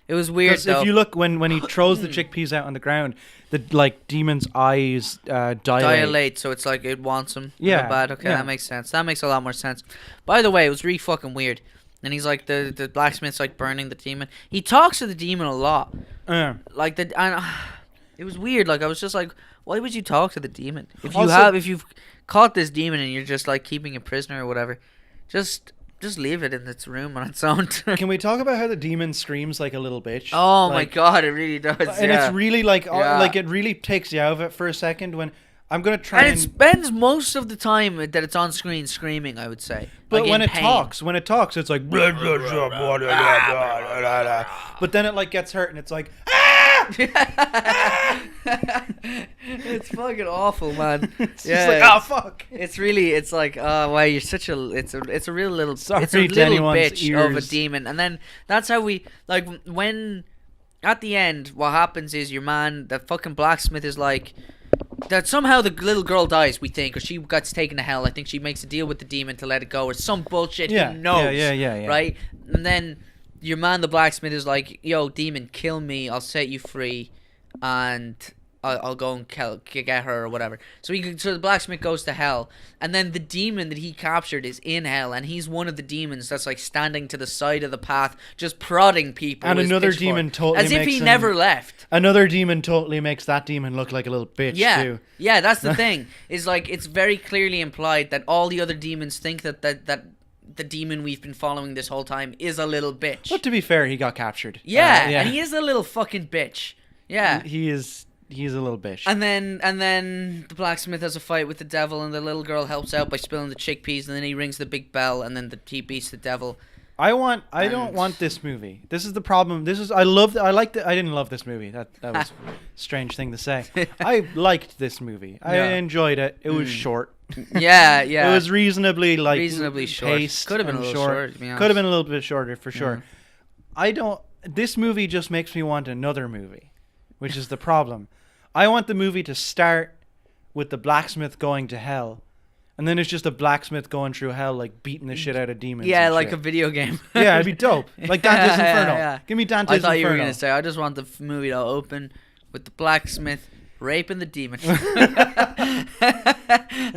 It was weird Because though. if you look when he throws the chickpeas out on the ground, the demon's eyes dilate, so it's like it wants him. Yeah, real bad. Okay, yeah. that makes sense. That makes a lot more sense. By the way, it was really fucking weird. And he's like the blacksmith's like burning the demon. He talks to the demon a lot. Like it was weird. Like I was just like, why would you talk to the demon? If you've caught this demon and you're just like keeping a prisoner or whatever, just leave it in its room on its own. Can we talk about how the demon screams like a little bitch? Oh Like, my god, it really does. And yeah. it's really like Yeah. like it really takes you out of it for a second when I'm gonna try And it spends most of the time that it's on screen screaming, I would say. But like when in it pain. talks, it's like but then it like gets hurt and it's like It's fucking awful, man. it's just like, oh fuck. It's really, it's like, oh, wow, you're such a, it's a real little, Sorry it's a to little anyone's bitch of a ears. demon. And then that's how we, like, when, at the end, what happens is your man, the fucking blacksmith is like, that somehow the little girl dies, we think, or she gets taken to hell. I think she makes a deal with the demon to let it go, or some bullshit. Yeah, Who knows? yeah. Right? And then your man, the blacksmith, is like, yo, demon, kill me. I'll set you free, and I'll go and get her or whatever. So the blacksmith goes to hell, and then the demon that he captured is in hell, and he's one of the demons that's like standing to the side of the path, just prodding people. And with his another pitchfork, demon totally as if makes he him- never left. Another demon totally makes that demon look like a little bitch too. Yeah, that's the thing. Is like it's very clearly implied that all the other demons think that the demon we've been following this whole time is a little bitch. But to be fair, he got captured. Yeah, and he is a little fucking bitch. Yeah. He's a little bitch. And then the blacksmith has a fight with the devil, and the little girl helps out by spilling the chickpeas, and then he rings the big bell, and then he beats the devil. I don't want this movie. This is the problem. I didn't love this movie. That was a strange thing to say. I liked this movie. I enjoyed it. It was short. Yeah. It was reasonably short. paced. Could have been a and little short, to be honest. Could have been a little bit shorter for sure. This movie just makes me want another movie, which is the problem. I want the movie to start with the blacksmith going to hell, and then it's just a blacksmith going through hell, like beating the shit out of demons. Yeah, and like shit. a video game. Yeah, it'd be dope. Like Dante's Inferno. Yeah. Give me Dante's Inferno. I thought you were going to say, I just want the movie to open with the blacksmith raping the demon.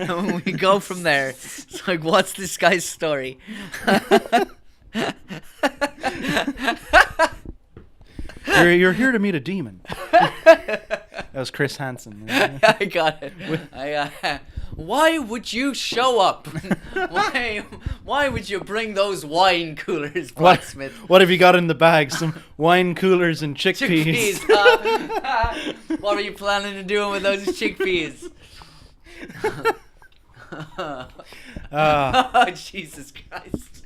And when we go from there, it's like, what's this guy's story? You're here to meet a demon. That was Chris Hansen. I got it. Why would you show up? Why would you bring those wine coolers, blacksmith? What have you got in the bag? Some wine coolers and chickpeas. What are you planning to do with those chickpeas? Oh, Jesus Christ.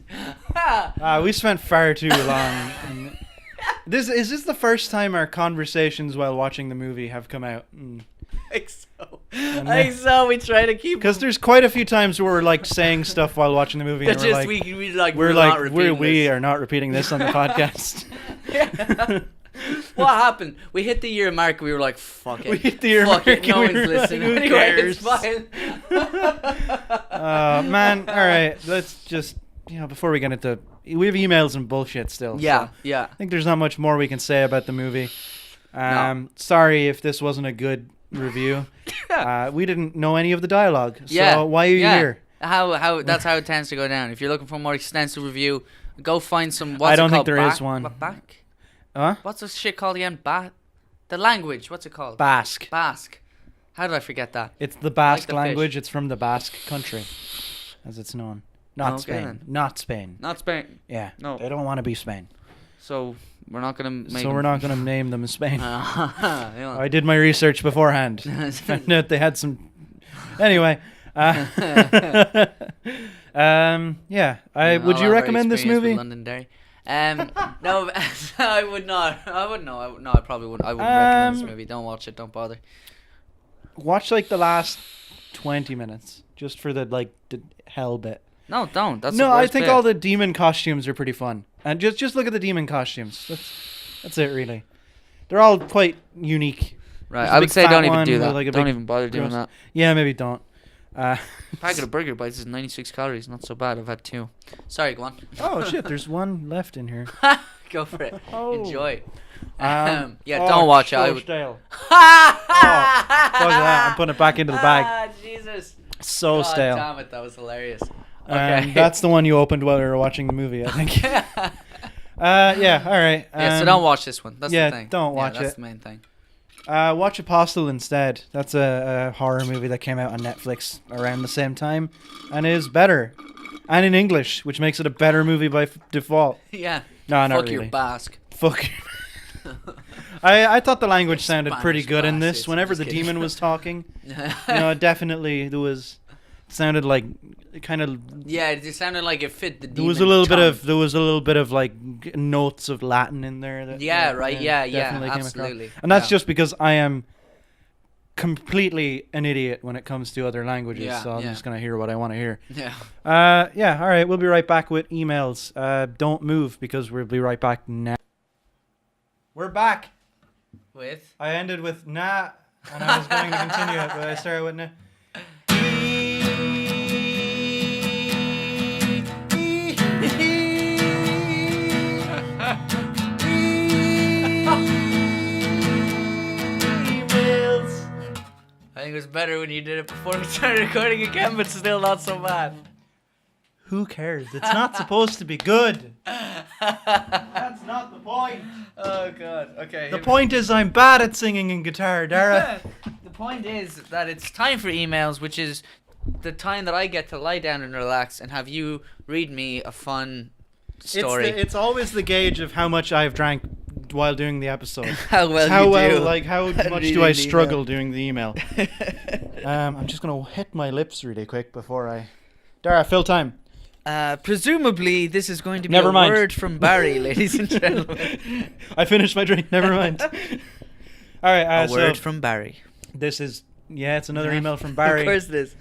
We spent far too long. Is this the first time our conversations while watching the movie have come out? I think so. And I think so. We try to keep. because there's quite a few times where we're like saying stuff while watching the movie, and That's we're just like, we're not repeating we this. are not repeating this on the podcast. Yeah. What happened? We hit the year mark. We were like, "Fuck it, We hit the year fuck mark. it, no We one's were like, listening. who Anyway, cares? it's fine." Man, all right, let's just before we get into, we have emails and bullshit still. Yeah, so yeah. I think there's not much more we can say about the movie. No. Sorry if this wasn't a good review. We didn't know any of the dialogue, so Yeah, why are you yeah. here? How that's how it tends to go down. If you're looking for a more extensive review, go find some. I don't it think called? there is one. Back? Huh? What's this shit called again? The language. What's it called? Basque. Basque. How did I forget that? It's the Basque the language. fish. It's from the Basque country, as it's known. Not Okay, Spain. then. Not Spain. Not Spain. Yeah. No. They don't want to be Spain. So we're not gonna make. So we're not going to name them Spain. Yeah. I did my research beforehand. Found out they had some. Anyway. Yeah. Would you recommend this movie? Londonderry. No, I would not. I wouldn't know. No, I probably wouldn't. I wouldn't recommend this movie. Don't watch it. Don't bother. Watch like the last 20 minutes just for the hell bit. No, don't. That's No, the I worst think bit. all the demon costumes are pretty fun. And just look at the demon costumes. That's it really. They're all quite unique. Right, There's a I big would say fat don't even one do with, that. like, a Don't big even bother doing gross- that. Yeah, maybe don't. Packet of burger bites is 96 calories. Not so bad. I've had 2. Sorry, go on. Oh shit, there's one left in here. Go for it. Oh. Enjoy. Oh, Don't watch it. I so would. stale. Fuck that. I'm putting it back into the bag. Ah, Jesus. So God stale. damn it, that was hilarious. Okay. Okay. That's the one you opened while we were watching the movie, I think. Yeah, all right. Yeah, so don't watch this one. That's yeah, the thing. don't watch That's it. the main thing. Watch Apostle instead. That's a horror movie that came out on Netflix around the same time and is better. And in English, which makes it a better movie by default. Yeah. No, not Fuck really. your Basque. Fuck. I thought the language sounded pretty Spanish good in this. bastards. Whenever Just the kidding. demon was talking, definitely there was. It sounded like kind of. Yeah, it just sounded like it fit the demon There was a little tongue. bit of like notes of Latin in there. That, Yeah, right. Yeah, definitely came across. absolutely. And that's Yeah. just because I am completely an idiot when it comes to other languages. Yeah, So I'm yeah. just gonna hear what I want to hear. Yeah. Yeah. All right. We'll be right back with emails. Don't move because we'll be right back now. We're back. With? I ended with nah, and I was going to continue it, but I started with nah. I think it was better when you did it before we started recording again, but still not so bad. Who cares? It's not supposed to be good. That's not the point. Oh god. Okay. The point is I'm bad at singing and guitar, Dara. The point is that it's time for emails, which is the time that I get to lie down and relax and have you read me a fun story. It's always the gauge of how much I've drank while doing the episode. How well how you well, do. like how much reading do I the struggle email. doing the email? I'm just gonna hit my lips really quick before I. Dara, fill time. Presumably, this is going to be Never a mind. word from Barry, ladies and gentlemen. I finished my drink. Never mind. All right. A So word from Barry. this is it's another email from Barry. Of course it is.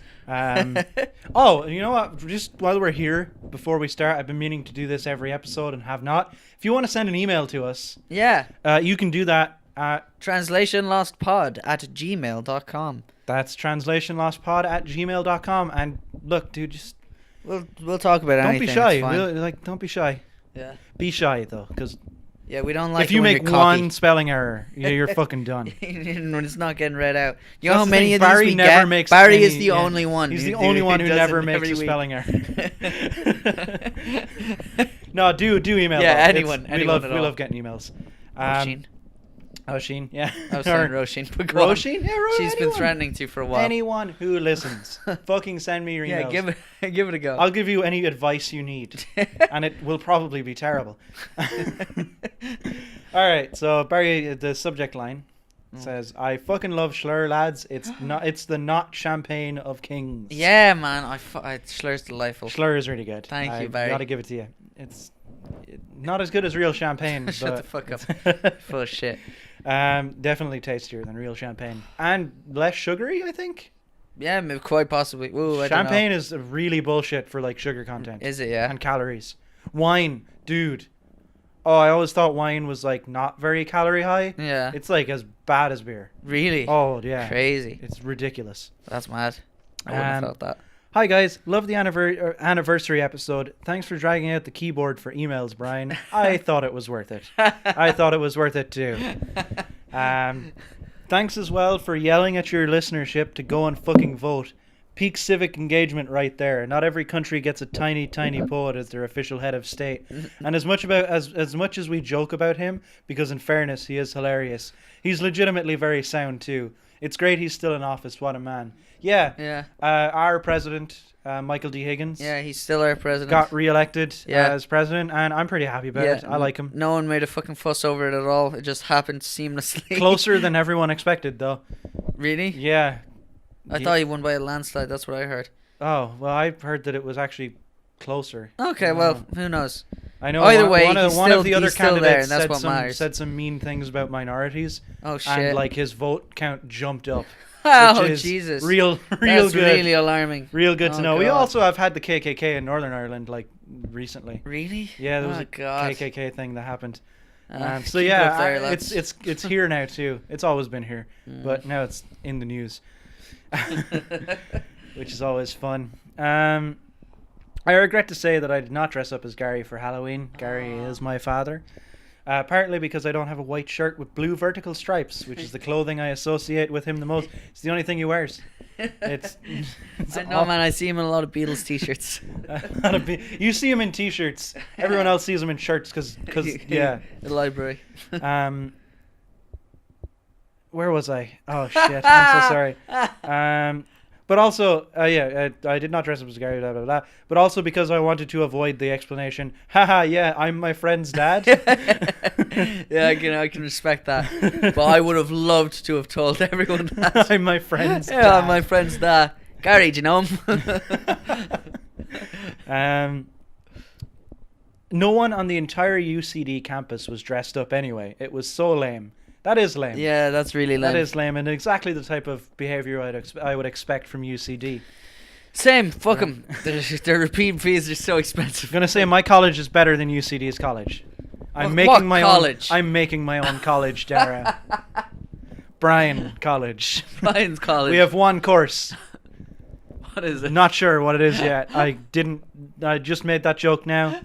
Oh, you know what? Just while we're here, before we start, I've been meaning to do this every episode and have not. If you want to send an email to us, Yeah. you can do that at translationlostpod@gmail.com. that's translationlostpod@gmail.com. And look, dude, just We'll talk about don't anything. be shy. It's fine. Really, don't be shy. Yeah. Be shy though, because Yeah, we don't like if you it when make you're cocky. one spelling error, you're fucking done. when it's not getting read out. You That's know how the many thing, of these Barry we never get? makes Barry any- is the yeah. only one. He's the only one who does never it makes every a week. spelling error. No, do email. Yeah, though. anyone We love at all. getting emails. Roisin. Oisin, yeah. I was saying Roisin, but go on. Roisin? Yeah, She's been anyone. threatening to for a while. Anyone who listens, fucking send me your emails. Yeah, give it a go. I'll give you any advice you need, and it will probably be terrible. All right, so Barry, the subject line says, "I fucking love Schlur, lads. It's the not champagne of kings." Yeah, man. Schlur's delightful. Schlur is really good. Thank you, I Barry. gotta give it to you. It's not as good as real champagne. Shut the but fuck up. Full of shit. Definitely tastier than real champagne, and less sugary, I think. Yeah, quite possibly. Ooh, I don't know. Champagne is really bullshit for like sugar content. Is it? Yeah. And calories. Wine, dude. Oh, I always thought wine was like not very calorie high. Yeah. It's like as bad as beer. Really? Oh yeah. Crazy. It's ridiculous. That's mad. I wouldn't have felt that. Hi guys, love the anniversary episode. Thanks for dragging out the keyboard for emails, Brian. I thought it was worth it. I thought it was worth it too. Thanks as well for yelling at your listenership to go and fucking vote. Peak civic engagement right there. Not every country gets a tiny poet as their official head of state. And as much as we joke about him, because in fairness he is hilarious, he's legitimately very sound too. It's great he's still in office. What a man. Yeah. Our president, Michael D. Higgins. Yeah, he's still our president. Got re-elected as president, and I'm pretty happy about it. I like him. No one made a fucking fuss over it at all. It just happened seamlessly. Closer than everyone expected, though. Really? Yeah. I thought he won by a landslide. That's what I heard. Oh, well, I heard that it was actually closer. Okay, well, who knows? I know. Either way, one of the other candidates said some mean things about minorities. Oh shit! And like his vote count jumped up. Oh Jesus! Real That's good. Really alarming. Real good to know. God. We also have had the KKK in Northern Ireland like recently. Really? Yeah, there was a God. KKK thing that happened. So keep yeah, up there, it's here now too. It's always been here, but now it's in the news, which is always fun. I regret to say that I did not dress up as Gary for Halloween. Gary is my father. Partly because I don't have a white shirt with blue vertical stripes, which is the clothing I associate with him the most. It's the only thing he wears. It's I know, man. I see him in a lot of Beatles t-shirts. You see him in t-shirts. Everyone else sees him in shirts because yeah. The library. Where was I? Oh shit! I'm so sorry. But also, I did not dress up as Gary, blah, blah, blah. But also because I wanted to avoid the explanation, haha, yeah, I'm my friend's dad. Yeah, I can respect that. But I would have loved to have told everyone that. I'm my friend's dad. Yeah, I'm my friend's dad. Gary, do you know him? No one on the entire UCD campus was dressed up anyway. It was so lame. That is lame. Yeah, that's really lame. That is lame, and exactly the type of behaviour I would expect from UCD. Same. Fuck them. Their repeat fees are so expensive. I'm gonna say my college is better than UCD's college. I'm making my own college, Dara. Brian College. Brian's college. We have one course. What is it? Not sure what it is yet. I just made that joke now.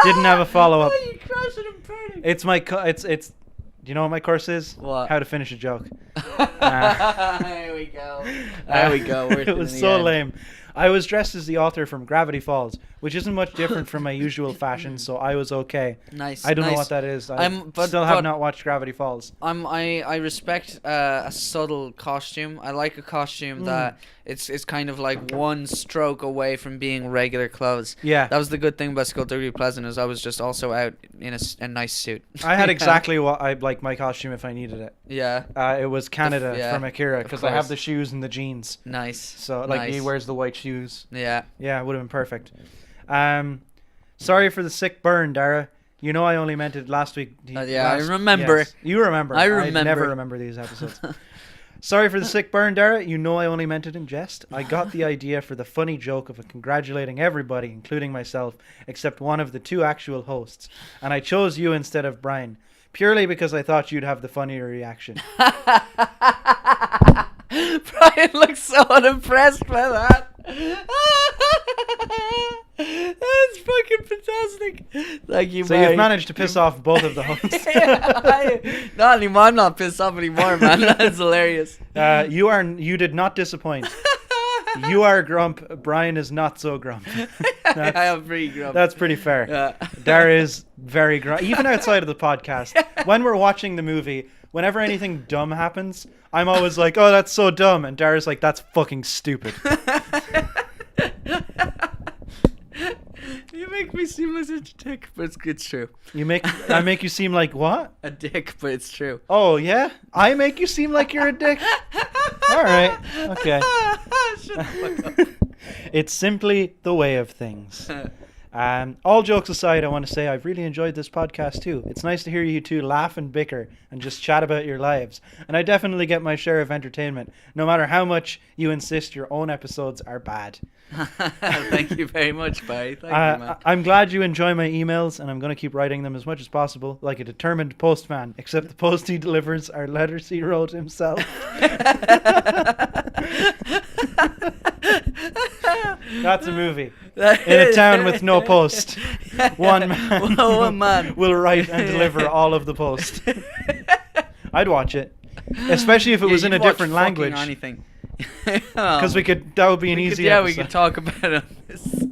Didn't have a follow up. Oh, you crashed it and burning. It's my it's. Do you know what my course is? What? How to finish a joke. There we go. There we go. It was so lame. I was dressed as the author from Gravity Falls, which isn't much different from my usual fashion, so I was okay. Nice. I don't know what that is. I still have not watched Gravity Falls. I respect a subtle costume. I like a costume that it's kind of like one stroke away from being regular clothes. Yeah. That was the good thing about Skullduggery Pleasant, is I was just also out in a nice suit. I had exactly what I like my costume if I needed it. Yeah. It was Canada from Akira, because I have the shoes and the jeans. Nice. So like he wears the white shoes. Yeah. Yeah, it would have been perfect. Sorry for the sick burn, Dara. You know I only meant it last week. I remember. Yes, you remember. I remember. I never remember these episodes. Sorry for the sick burn, Dara. You know I only meant it in jest. I got the idea for the funny joke of congratulating everybody, including myself, except one of the two actual hosts. And I chose you instead of Brian, purely because I thought you'd have the funnier reaction. Brian looks so unimpressed by that. That's fucking fantastic. Thank you, So Mike. you've managed to piss off both of the hosts. Not anymore. I'm not pissed off anymore, man. That's hilarious. You did not disappoint. You are grump. Brian is not so grump. I am pretty grump. That's pretty fair. Yeah. Dara is very grump. Even outside of the podcast, when we're watching the movie, whenever anything dumb happens, I'm always like, "Oh, that's so dumb," and Dara's like, "That's fucking stupid." You make me seem like such a dick, but it's true. I make you seem like what? A dick, but it's true. Oh yeah, I make you seem like you're a dick. All right, okay. Shut the fuck up. It's simply the way of things. All jokes aside, I want to say I've really enjoyed this podcast too. It's nice to hear you two laugh and bicker and just chat about your lives. And I definitely get my share of entertainment, no matter how much you insist your own episodes are bad. Thank you very much, Barry. Thank you, man. I'm glad you enjoy my emails, and I'm going to keep writing them as much as possible, like a determined postman, except the post he delivers are letters he wrote himself. That's a movie. In a town with no post, one man will write and deliver all of the post. I'd watch it, especially if it was in a different language. Anything. Because that would be an easy episode. We could talk about this.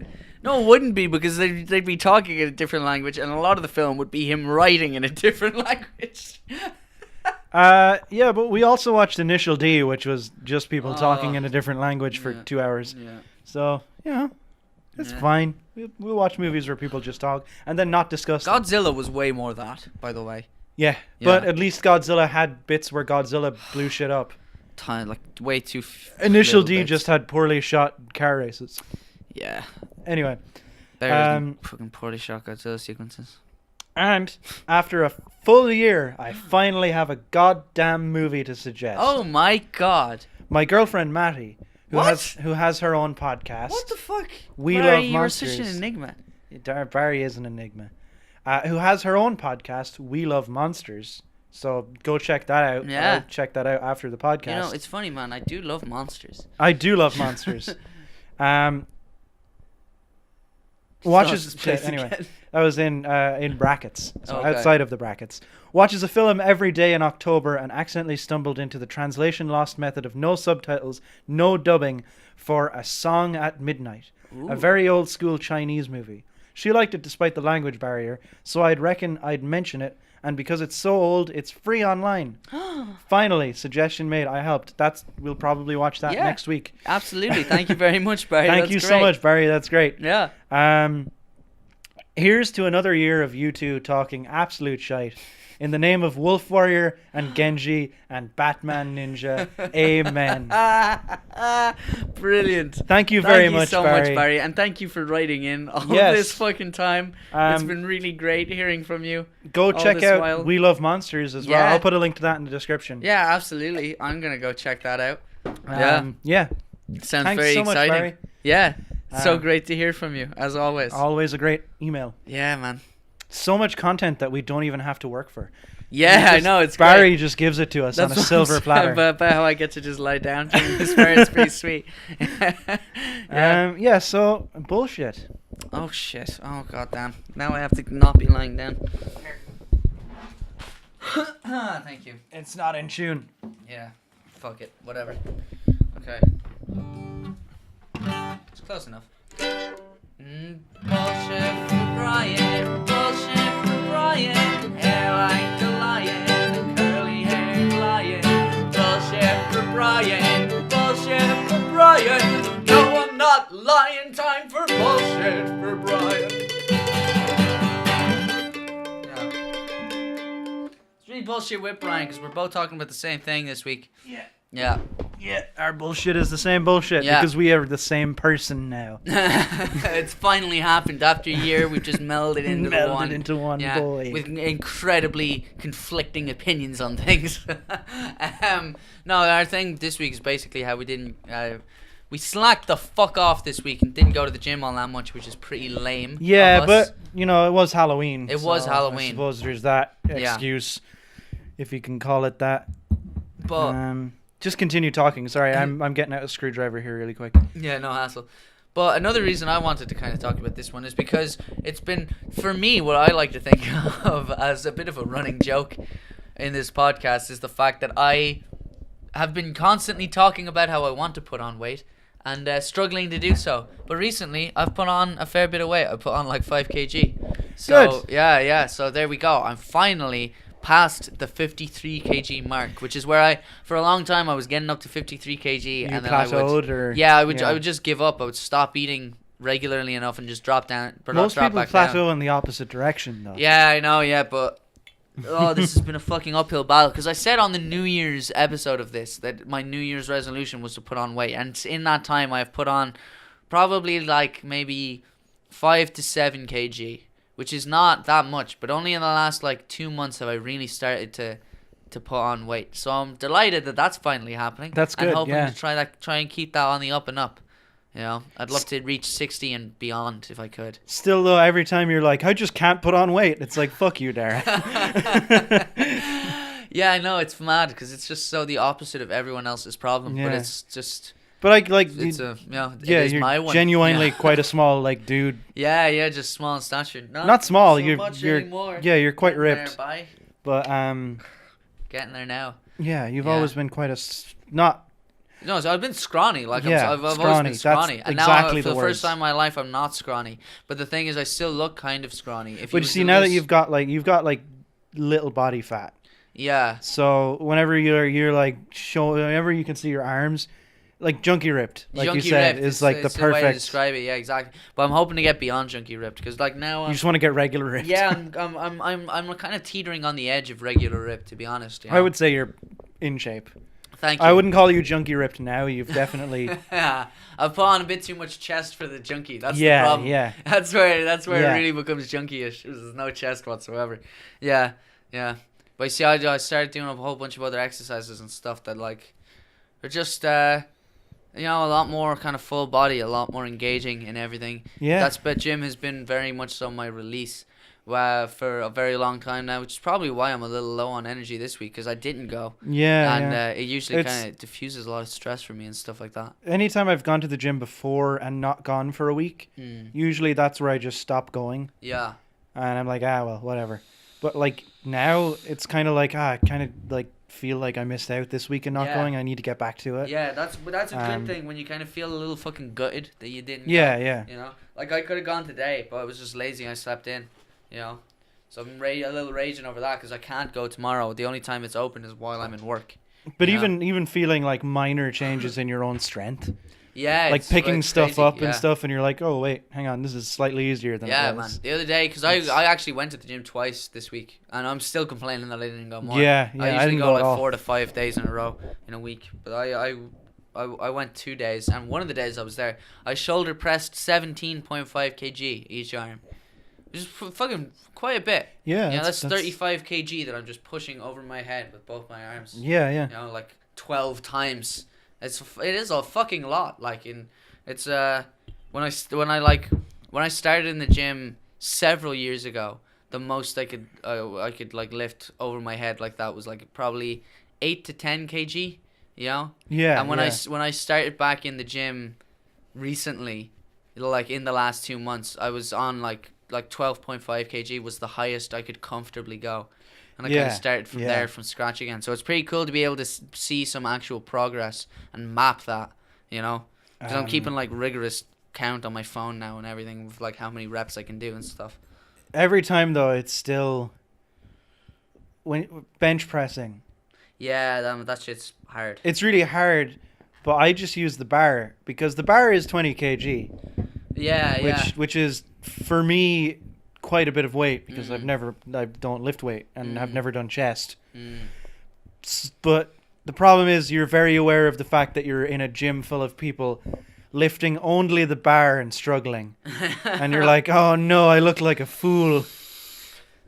No, it wouldn't be, because they'd be talking in a different language, and a lot of the film would be him writing in a different language. Yeah, but we also watched Initial D, which was just people talking in a different language for 2 hours. Yeah. So, it's fine. We'll watch movies where people just talk and then not discuss them. Godzilla was way more that, by the way. Yeah, but at least Godzilla had bits where Godzilla blew shit up. Like way too. Initial D just had poorly shot car races. Yeah. Anyway, fucking poorly shot Godzilla sequences. And after a full year, I finally have a goddamn movie to suggest. Oh my god! My girlfriend Matty, who has her own podcast. What the fuck? We Love Monsters. You're such an enigma. Barry is an enigma. Who has her own podcast, We Love Monsters. So go check that out. Yeah. I'll check that out after the podcast. You know, it's funny, man. I do love monsters. I do love monsters. Watches anyway. That was in brackets, so outside of the brackets. Watches a film every day in October and accidentally stumbled into the translation lost method of no subtitles, no dubbing for A Song at Midnight, a very old school Chinese movie. She liked it despite the language barrier, so I'd reckon I'd mention it. And because it's so old, it's free online. Finally, suggestion made. I helped. We'll probably watch that next week. Absolutely. Thank you very much, Barry. Thank you so much, Barry. That's great. Yeah. Here's to another year of you two talking absolute shite. In the name of Wolf Warrior and Genji and Batman Ninja. Amen. Brilliant. Thank you very much, Barry. Thank you so much, Barry. And thank you for writing in all this fucking time. It's been really great hearing from you. Go check out We Love Monsters as well. I'll put a link to that in the description. Yeah, absolutely. I'm going to go check that out. Yeah. Sounds Thanks very so exciting. Much, Barry. Yeah. So great to hear from you, as always. Always a great email. Yeah, man. So much content that we don't even have to work for. Yeah, I know, it's Barry great. Just gives it to us on a silver platter. About how I get to just lie down during this part. It's pretty sweet. So bullshit. Oh shit. Oh goddamn. Now I have to not be lying down. Thank you. It's not in tune. Yeah. Fuck it. Whatever. Okay. It's close enough. Bullshit for Brian. Bullshit for Brian. Hair like a lion. Curly haired lion. Bullshit for Brian. Bullshit for Brian. No, I'm not lying. Time for bullshit for Brian. It's really bullshit with Brian because we're both talking about the same thing this week. Yeah, our bullshit is the same bullshit because we are the same person now. It's finally happened. After a year, we've just melded into one boy. With incredibly conflicting opinions on things. No, our thing this week is basically how we didn't... we slacked the fuck off this week and didn't go to the gym all that much, which is pretty lame. Yeah, but, it was Halloween. It was Halloween. I suppose there's that excuse, if you can call it that. But... just continue talking. Sorry, I'm getting out a screwdriver here really quick. Yeah, no hassle. But another reason I wanted to kind of talk about this one is because it's been, for me, what I like to think of as a bit of a running joke in this podcast is the fact that I have been constantly talking about how I want to put on weight and struggling to do so. But recently, I've put on a fair bit of weight. I put on like 5 kg. So, good. Yeah. So there we go. I'm finally... past the 53 kg mark, which is where for a long time I was getting up to 53 kg and then I would just give up. I would stop eating regularly enough and just drop down. Most people plateau in the opposite direction though. Yeah, I know, but this has been a fucking uphill battle because I said on the New Year's episode of this that my New Year's resolution was to put on weight, and in that time I have put on probably like maybe 5 to 7 kg, which is not that much, but only in the last like 2 months have I really started to put on weight. So I'm delighted that that's finally happening. That's good. And hoping yeah. to try and keep that on the up and up. You know, I'd love to reach 60 and beyond if I could. Still though, every time you're like, I just can't put on weight. It's like, fuck you, Dara. Yeah, I know, it's mad because it's just so the opposite of everyone else's problem. Yeah. But it's just. But it's it is you're my one. genuinely quite a small like dude. Yeah, just small in stature. Not small. So you're anymore. Yeah, you're quite Getting ripped. there, But getting there now. yeah, you've always been quite not. No, so I've been scrawny. Like Yeah, I've always scrawny. been scrawny, That's and exactly now for the the first words. time in my life, I'm not scrawny. But the thing is, I still look kind of scrawny. If But you see, now that you've got like little body fat. yeah, So whenever you're like whenever you can see your arms, like junkie ripped, like you junkie said, ripped is like it's the way to perfect. describe it. Yeah, exactly. But I'm hoping to get beyond junkie ripped because like now You just want to get regular ripped. yeah, I'm kind of teetering on the edge of regular ripped, to be honest. You know? I would say you're in shape. Thank you. I wouldn't call you junkie ripped now. You've definitely. Yeah, I've put on a bit too much chest for the junkie. That's Yeah, the problem. yeah. That's where Yeah. it really becomes junkie-ish. There's no chest whatsoever. Yeah. But you see, I started doing a whole bunch of other exercises and stuff that like are just a lot more kind of full body, a lot more engaging in everything. Yeah. But gym has been very much so my release. For a very long time now, which is probably why I'm a little low on energy this week because I didn't go. Yeah. And it usually It's- kind of diffuses a lot of stress for me and stuff like that. Anytime I've gone to the gym before and not gone for a week, usually that's where I just stop going. Yeah. And I'm like, well, whatever. But like now, it's kind of like I kind of like feel like I missed out this week and not Yeah. going. I need to get back to it. Yeah, that's a good thing when you kind of feel a little fucking gutted that you didn't. Yeah, go, yeah. You know, like I could have gone today, but I was just lazy. I slept in. You know, so I'm a little raging over that because I can't go tomorrow. The only time it's open is while I'm in work. But Yeah. even feeling like minor changes in your own strength, Yeah, like it's picking stuff crazy, up yeah. and stuff, and you're like, oh wait, hang on, this is slightly easier than Yeah, it man. was. The other day, because I actually went to the gym twice this week, and I'm still complaining that I didn't go more. Yeah, I I usually didn't go go at like all. 4 to 5 days in a row in a week, but I went 2 days, and one of the days I was there, I shoulder pressed 17.5 kg each arm, which is fucking quite a bit. Yeah, You know, that's 35 kg that I'm just pushing over my head with both my arms. Yeah, yeah. You know, like 12 times. It is a fucking lot. Like it's when I started in the gym several years ago, the most I could like lift over my head like that was like probably 8 to 10 kg. You know. Yeah. And when yeah. when I started back in the gym recently, like in the last 2 months, I was on like 12.5 kg was the highest I could comfortably go. And I kind Yeah, of started from yeah. there, from scratch again. So it's pretty cool to be able to see some actual progress and map that, you know? Because I'm keeping like rigorous count on my phone now and everything with like how many reps I can do and stuff. Every time though, it's still when bench pressing. Yeah, that shit's hard. It's really hard, but I just use the bar because the bar is 20 kg, Yeah, which is for me quite a bit of weight because Mm-hmm. I don't lift weight and I've never done chest. Mm. But the problem is you're very aware of the fact that you're in a gym full of people lifting only the bar and struggling. And you're like, oh no, I look like a fool.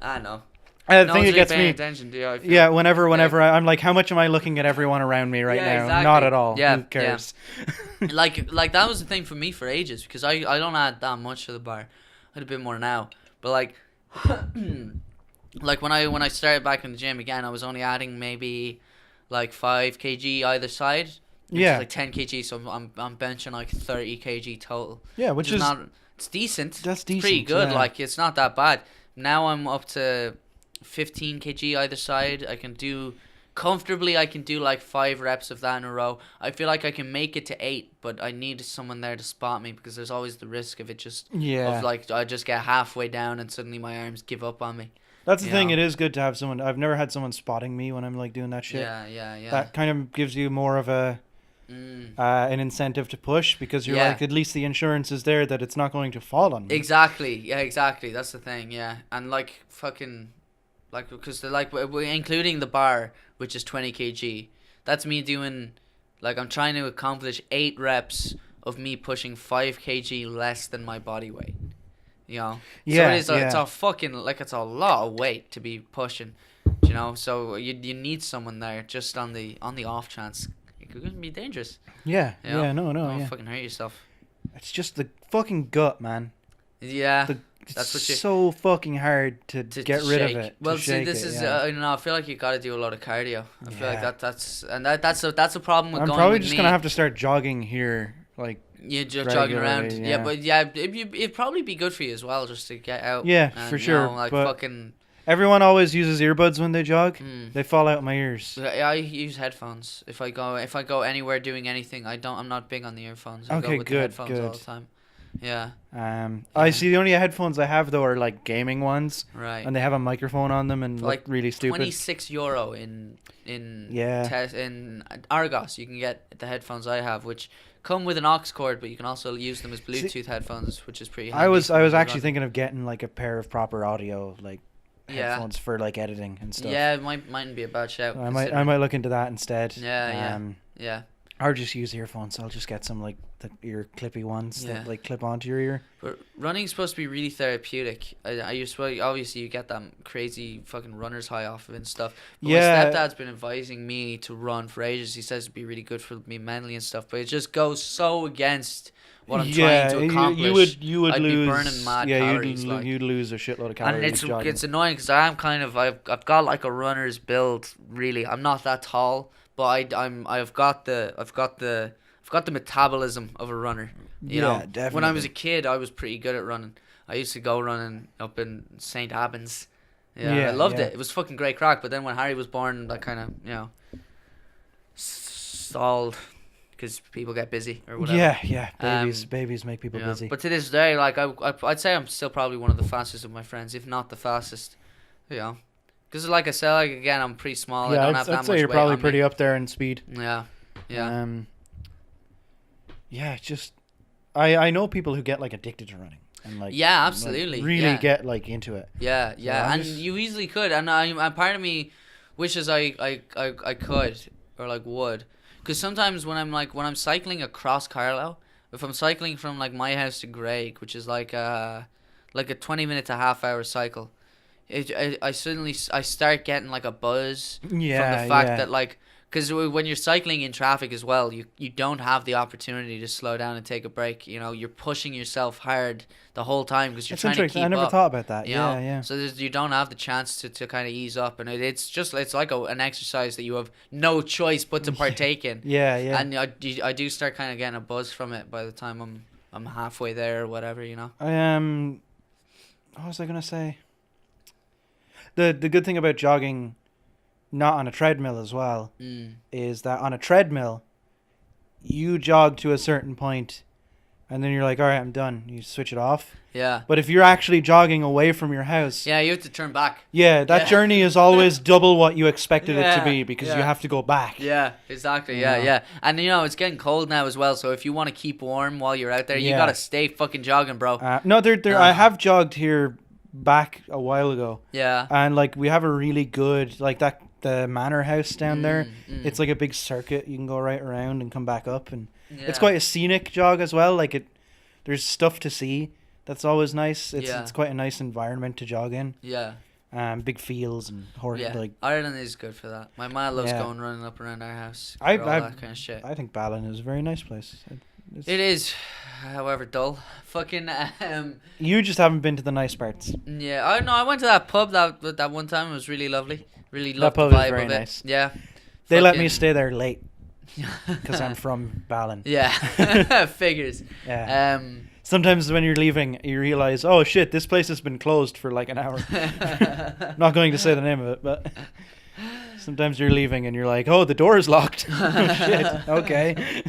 I know. I No think one's it gets really paying me. attention to you, I feel. Yeah, whenever I'm like, how much am I looking at everyone around me right Yeah, now? exactly. Not at all. Yeah, Who cares? like that was the thing for me for ages because I don't add that much to the bar. I had a bit more now, but like like when I started back in the gym again, I was only adding maybe like 5 kg either side. Which Yeah. is like 10 kg, so I'm benching like 30 kg total. Yeah, which is not. It's decent. That's It's pretty decent, good. yeah. Like it's not that bad. Now I'm up to 15 kg either side. I can do comfortably. I can do like 5 reps of that in a row. I feel like I can make it to 8, but I need someone there to spot me because there's always the risk of it just Yeah. of like I just get halfway down and suddenly my arms give up on me. That's the you thing. know. It is good to have someone. I've never had someone spotting me when I'm like doing that shit. Yeah. That kind of gives you more of a an incentive to push because you're Yeah. like, at least the insurance is there that it's not going to fall on me. Exactly. Yeah, exactly. That's the thing. Yeah, and like fucking, like because they're like including the bar, which is 20 kg. That's me doing, like I'm trying to accomplish 8 reps of me pushing 5 kg less than my body weight. you know. Yeah, So it is it's yeah. a fucking, like, it's a lot of weight to be pushing, you know. So you need someone there just on the off chance. It could be dangerous. Yeah, You know? yeah, no, Don't yeah. fucking hurt yourself. It's just the fucking gut, man. Yeah. It's That's what you so fucking hard to get rid of shake. it. Well, to see, shake this it, is yeah. I don't know. I feel like you got to do a lot of cardio. I feel like Yeah. that's a problem with I'm going probably with just me. gonna have to start jogging here, like. You're just jogging around. regularly, Yeah, yeah. but yeah, it'd probably be good for you as well, just to get out. Yeah, and, for you sure, know, like but- fucking. Everyone always uses earbuds when they jog. Mm. They fall out my ears. I use headphones if I go anywhere doing anything. I'm not big on the earphones. I Okay, go with the good, headphones all good. the time. Yeah. I Yeah. see the only headphones I have though are like gaming ones, Right. and they have a microphone on them and Like look really stupid. €26 in Yeah. in Argos. You can get the headphones I have, which come with an aux cord, but you can also use them as Bluetooth headphones, which is pretty handy. I was when you're actually running. thinking of getting like a pair of proper audio like Yeah. headphones for like editing and stuff. Yeah, it mightn't be a bad shout. So I might considering- look into that instead. Yeah. Yeah. Or just use earphones. I'll just get some like the ear clippy ones Yeah. that like clip onto your ear. But running's supposed to be really therapeutic. Obviously you get that crazy fucking runner's high off of it and stuff. But Yeah. my stepdad's been advising me to run for ages. He says it'd be really good for me mentally and stuff. But it just goes so against what I'm trying to accomplish. You would I'd be lose. burning mad yeah, calories, like. you'd lose a shitload of And calories. jogging. it's annoying because I'm kind of I've got like a runner's build. Really, I'm not that tall, but I've got the metabolism of a runner. You know, definitely. when I was a kid, I was pretty good at running. I used to go running up in St. Albans. Yeah, I loved it. It was fucking great crack. But then when Harry was born, that kind of stalled because people get busy or whatever. Yeah. Babies make people Yeah. busy. But to this day, like I'd say I'm still probably one of the fastest of my friends, if not the fastest. You know, because like I said, like again, I'm pretty small. I don't have that I'd much say you're weight probably on me. pretty up there in speed. Yeah. Yeah, just I know people who get like addicted to running and like Yeah, absolutely. like, really Yeah. get like into it. Yeah, I'm and just- you easily could, and I part of me wishes I could or like would, because sometimes when I'm cycling across Carlow, if I'm cycling from like my house to Graig, which is like a 20-minute to half-hour cycle, I start getting like a buzz from the fact that like. Because when you're cycling in traffic as well, you don't have the opportunity to slow down and take a break. You know, you're pushing yourself hard the whole time because you're It's trying to interesting. keep I never up. thought about that. You Yeah, know? yeah. So you don't have the chance to kind of ease up, and it's like an exercise that you have no choice but to partake in. Yeah, yeah. And I do start kind of getting a buzz from it by the time I'm halfway there or whatever. You know. What was I gonna say? The good thing about jogging, not on a treadmill as well, is that on a treadmill, you jog to a certain point, and then you're like, all right, I'm done. You switch it off. Yeah. But if you're actually jogging away from your house, Yeah, you have to turn back. that journey is always double what you expected it to Yeah, be because you yeah. have to go back. Yeah, exactly. Yeah. Yeah. And it's getting cold now as well. So if you want to keep warm while you're out there, you Yeah. gotta stay fucking jogging, bro. No, I have jogged here back a while ago, Yeah. and like we have a really good like the manor house down there. It's like a big circuit. You can go right around and come back up, and it's quite a scenic jog as well. Like there's stuff to see. That's always nice. It's quite a nice environment to jog in. Yeah. Big fields and Yeah. like. Ireland is good for that. My ma loves Yeah. going running up around our house. I- For all I- that kind of shit. I think Ballin is a very nice place. It is, however, dull. Fucking You just haven't been to the nice parts. yeah. I went to that pub that one time. It was really lovely. Really loved pub the is vibe very of it. nice. Yeah. They let me Fucking- stay there late because I'm from Ballin. Yeah. Figures. Yeah. Sometimes when you're leaving, you realize, oh shit, this place has been closed for like an hour. Not going to say the name of it, but sometimes you're leaving and you're like, oh, the door is locked. Oh shit. Okay.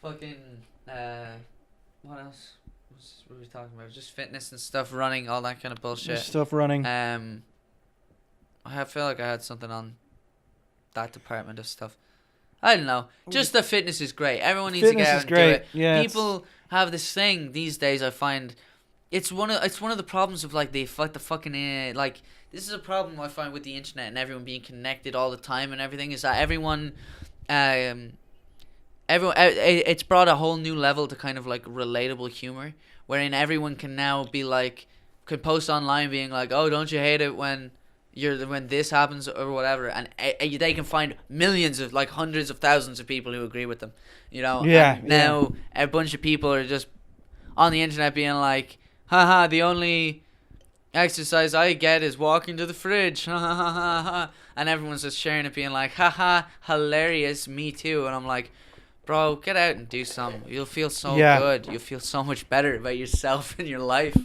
Fucking what else what were we talking about? Just fitness and stuff, running, all that kind of bullshit. Stuff running. I feel like I had something on that department of stuff. I don't know. Just the fitness is great. Everyone needs Fitness to get is out and great. do it. Yeah, People have this thing these days. I find it's one of the problems of like the fucking like this is a problem I find with the internet and everyone being connected all the time and everything is that everyone it's brought a whole new level to kind of like relatable humor wherein everyone can now be like, could post online being like, oh, don't you hate it when this happens or whatever, and they can find millions of, like, hundreds of thousands of people who agree with them, you know. Yeah. And now a bunch of people are just on the internet being like, haha, the only exercise I get is walking to the fridge, ha ha ha ha ha, and everyone's just sharing it being like, haha, hilarious, me too. And I'm like, bro, get out and do something. You'll feel so good. You'll feel so much better about yourself and your life,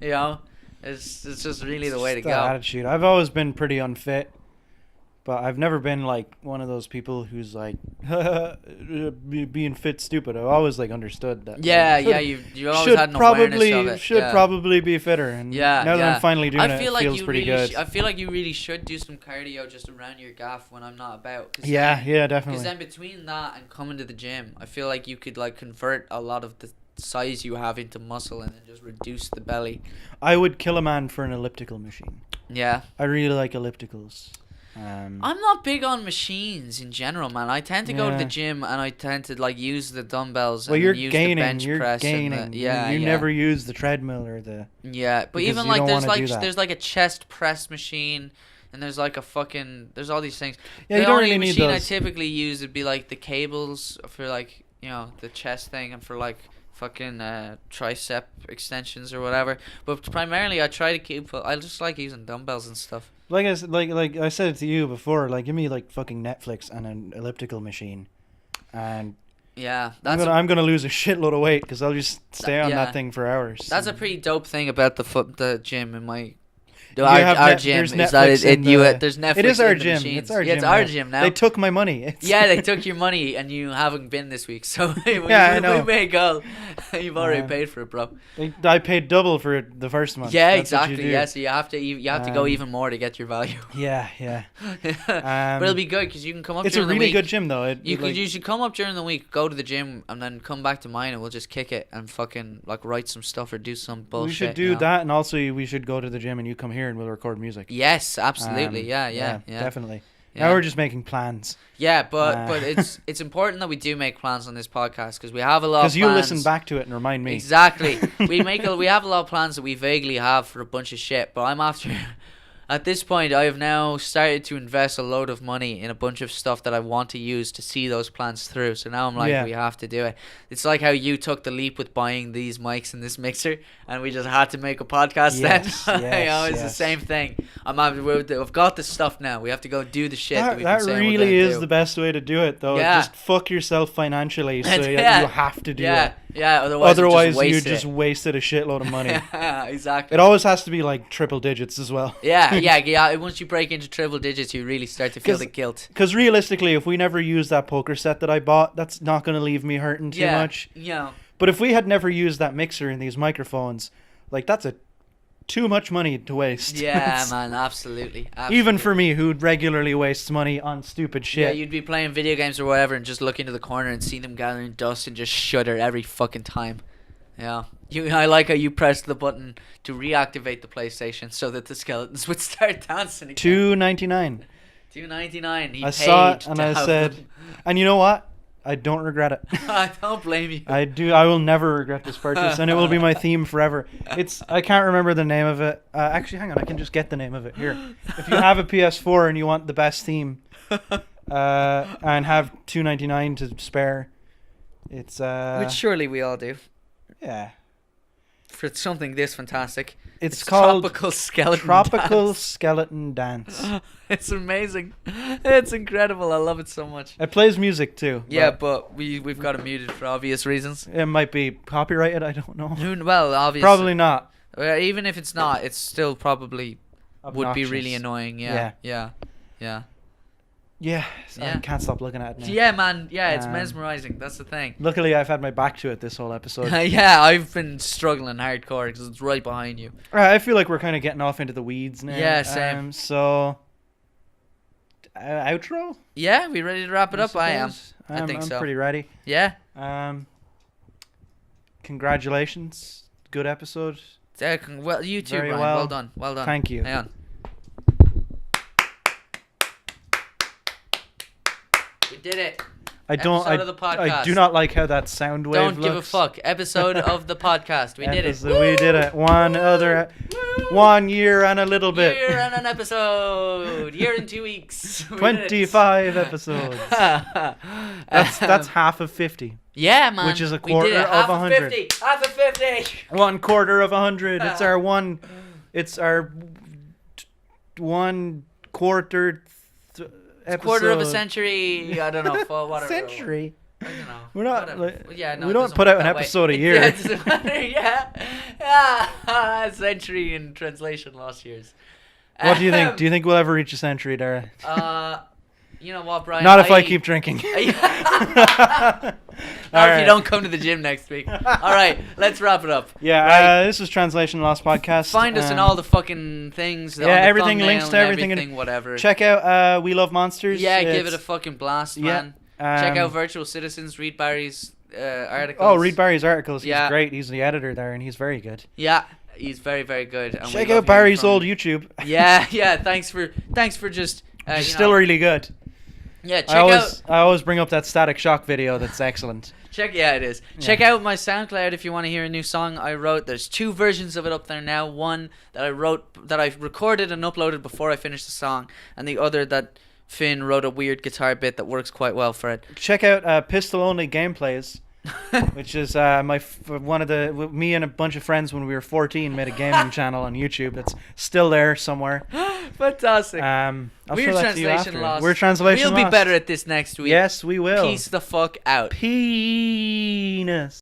you know. It's just really the way to go. Attitude. I've always been pretty unfit, but I've never been like one of those people who's like being fit stupid. I've always like understood that. Yeah, you always had an awareness of it. Should probably be fitter. And now that I'm finally doing it, it feels pretty good. I feel like you really should do some cardio just around your gaff when I'm not about. Yeah, definitely. Because then between that and coming to the gym, I feel like you could like convert a lot of the size you have into muscle and then just reduce the belly. I would kill a man for an elliptical machine. Yeah. I really like ellipticals. I'm not big on machines in general, man. I tend to go to the gym and I tend to like use the dumbbells and use the bench press. And you never use the treadmill or the. Yeah, but even like there's like a chest press machine. And there's like there's all these things. Yeah, the you don't only really need machine those. I typically use would be like the cables for like, you know, the chest thing, and for like fucking tricep extensions or whatever. But primarily I just like using dumbbells and stuff. Like I said to you before, like give me like fucking Netflix and an elliptical machine, and yeah, I'm gonna lose a shitload of weight because I'll just stay on that thing for hours. That's a pretty dope thing about the gym in my. Our gym is that there's Netflix. It is our gym. Machines. It's our gym. It's our gym now. They took my money. They took your money, and you haven't been this week, so we may go. You've already paid for it, bro. I paid double for it the first month. Yeah, exactly. Yeah, so you have to go even more to get your value. Yeah. But it'll be good because you can come up. It's during a really the week. good gym, though. You should come up during the week, go to the gym, and then come back to mine, and we'll just kick it and fucking like write some stuff or do some bullshit. We should do that, and also we should go to the gym and you come here and we'll record music. Yes, absolutely. Yeah, definitely. Yeah. Now we're just making plans. Yeah, but it's important that we do make plans on this podcast because we have a lot of plans. Because you listen back to it and remind me. Exactly. we have a lot of plans that we vaguely have for a bunch of shit, but I'm after. At this point, I have now started to invest a load of money in a bunch of stuff that I want to use to see those plans through. So now I'm like, we have to do it. It's like how you took the leap with buying these mics and this mixer, and we just had to make a podcast then. It's the same thing. I've got the stuff now. We have to go do the shit that we've been saying we're really is do. the best way to do it, though. Yeah. Just fuck yourself financially so you have to do it. Yeah, otherwise you just wasted a shitload of money. Exactly. It always has to be like triple digits as well. Yeah. Once you break into triple digits, you really start to feel the guilt. Because realistically, if we never used that poker set that I bought, that's not going to leave me hurting too much. Yeah. But if we had never used that mixer and these microphones, like that's too much money to waste. Yeah, man, absolutely. Even for me, who regularly wastes money on stupid shit. Yeah, you'd be playing video games or whatever and just look into the corner and see them gathering dust and just shudder every fucking time. Yeah. I like how you pressed the button to reactivate the PlayStation so that the skeletons would start dancing again. $2.99. $2.99. I saw it and I said, and you know what? I don't regret it. I don't blame you. I will never regret this purchase, and it will be my theme forever. I can't remember the name of it. Actually, hang on. I can just get the name of it here. If you have a PS4 and you want the best theme, and have $2.99 to spare, it's which surely we all do. Yeah. For something this fantastic. It's called Tropical Skeleton Tropical Skeleton Dance. It's amazing. It's incredible. I love it so much. It plays music too. Yeah, but we've got it muted for obvious reasons. It might be copyrighted. I don't know. Well, obviously. Probably not. Even if it's not, it's still probably obnoxious. Would be really annoying. Yeah. I can't stop looking at it now. Yeah, man. Yeah, it's mesmerizing. That's the thing. Luckily, I've had my back to it this whole episode. Yeah, I've been struggling hardcore because it's right behind you. Right, I feel like we're kind of getting off into the weeds now. Yeah, same. So, outro? Yeah, we ready to wrap it up? I am. I think so. I'm pretty ready. Yeah. Congratulations. Good episode. Well, you too, Very Brian. well. Well done. Thank you. Hang on. We did it. I don't. Episode of the podcast. I do not like how that sound wave Don't looks. give a fuck. Episode of the podcast. We did it. We did it. Woo! 1 year and a little bit. Year and an episode. Year and 2 weeks. 25 episodes. That's half of 50. Yeah, man. Which is a We did quarter it. of Half 100. 50. Half of 50. 1/4 of 100. It's our one. It's our 1/4 episode. Quarter of a century. I don't know. For whatever. Century. I don't know. We're not. Whatever. Yeah, no, we it don't doesn't put work out an that way. episode a year. Yeah, it doesn't matter. Yeah. Century in translation lost years. What do you think? Do you think we'll ever reach a century, Dara? You know what, Brian? Not if I keep drinking. Not if you don't come to the gym next week. All right, let's wrap it up. Yeah, Right. this was Translation Lost Podcast. Find us in all the fucking things. Yeah, on the everything, thumbnail links to and everything. whatever. Check out We Love Monsters. Yeah, give it a fucking blast, man. Check out Virtual Citizens. Read Barry's articles. Oh, read Barry's articles. He's Yeah. great. He's the editor there, and he's very good. Yeah, he's very, very good. And we Check love out Barry's hearing old from YouTube. him. Yeah. Thanks for just. He's still really good. Yeah, check out. I always bring up that Static Shock video. That's excellent. Yeah, it is. Yeah. Check out my SoundCloud if you want to hear a new song I wrote. There's 2 versions of it up there now. One that I recorded and uploaded before I finished the song, and the other that Finn wrote a weird guitar bit that works quite well for it. Check out Pistol Only Gameplays, which is me and a bunch of friends when we were 14 made a gaming channel on YouTube. That's still there somewhere. Fantastic. I'll We're show that to you translation after. lost. We're translation We'll be lost. better at this next week. Yes, we will. Peace the fuck out. Penis.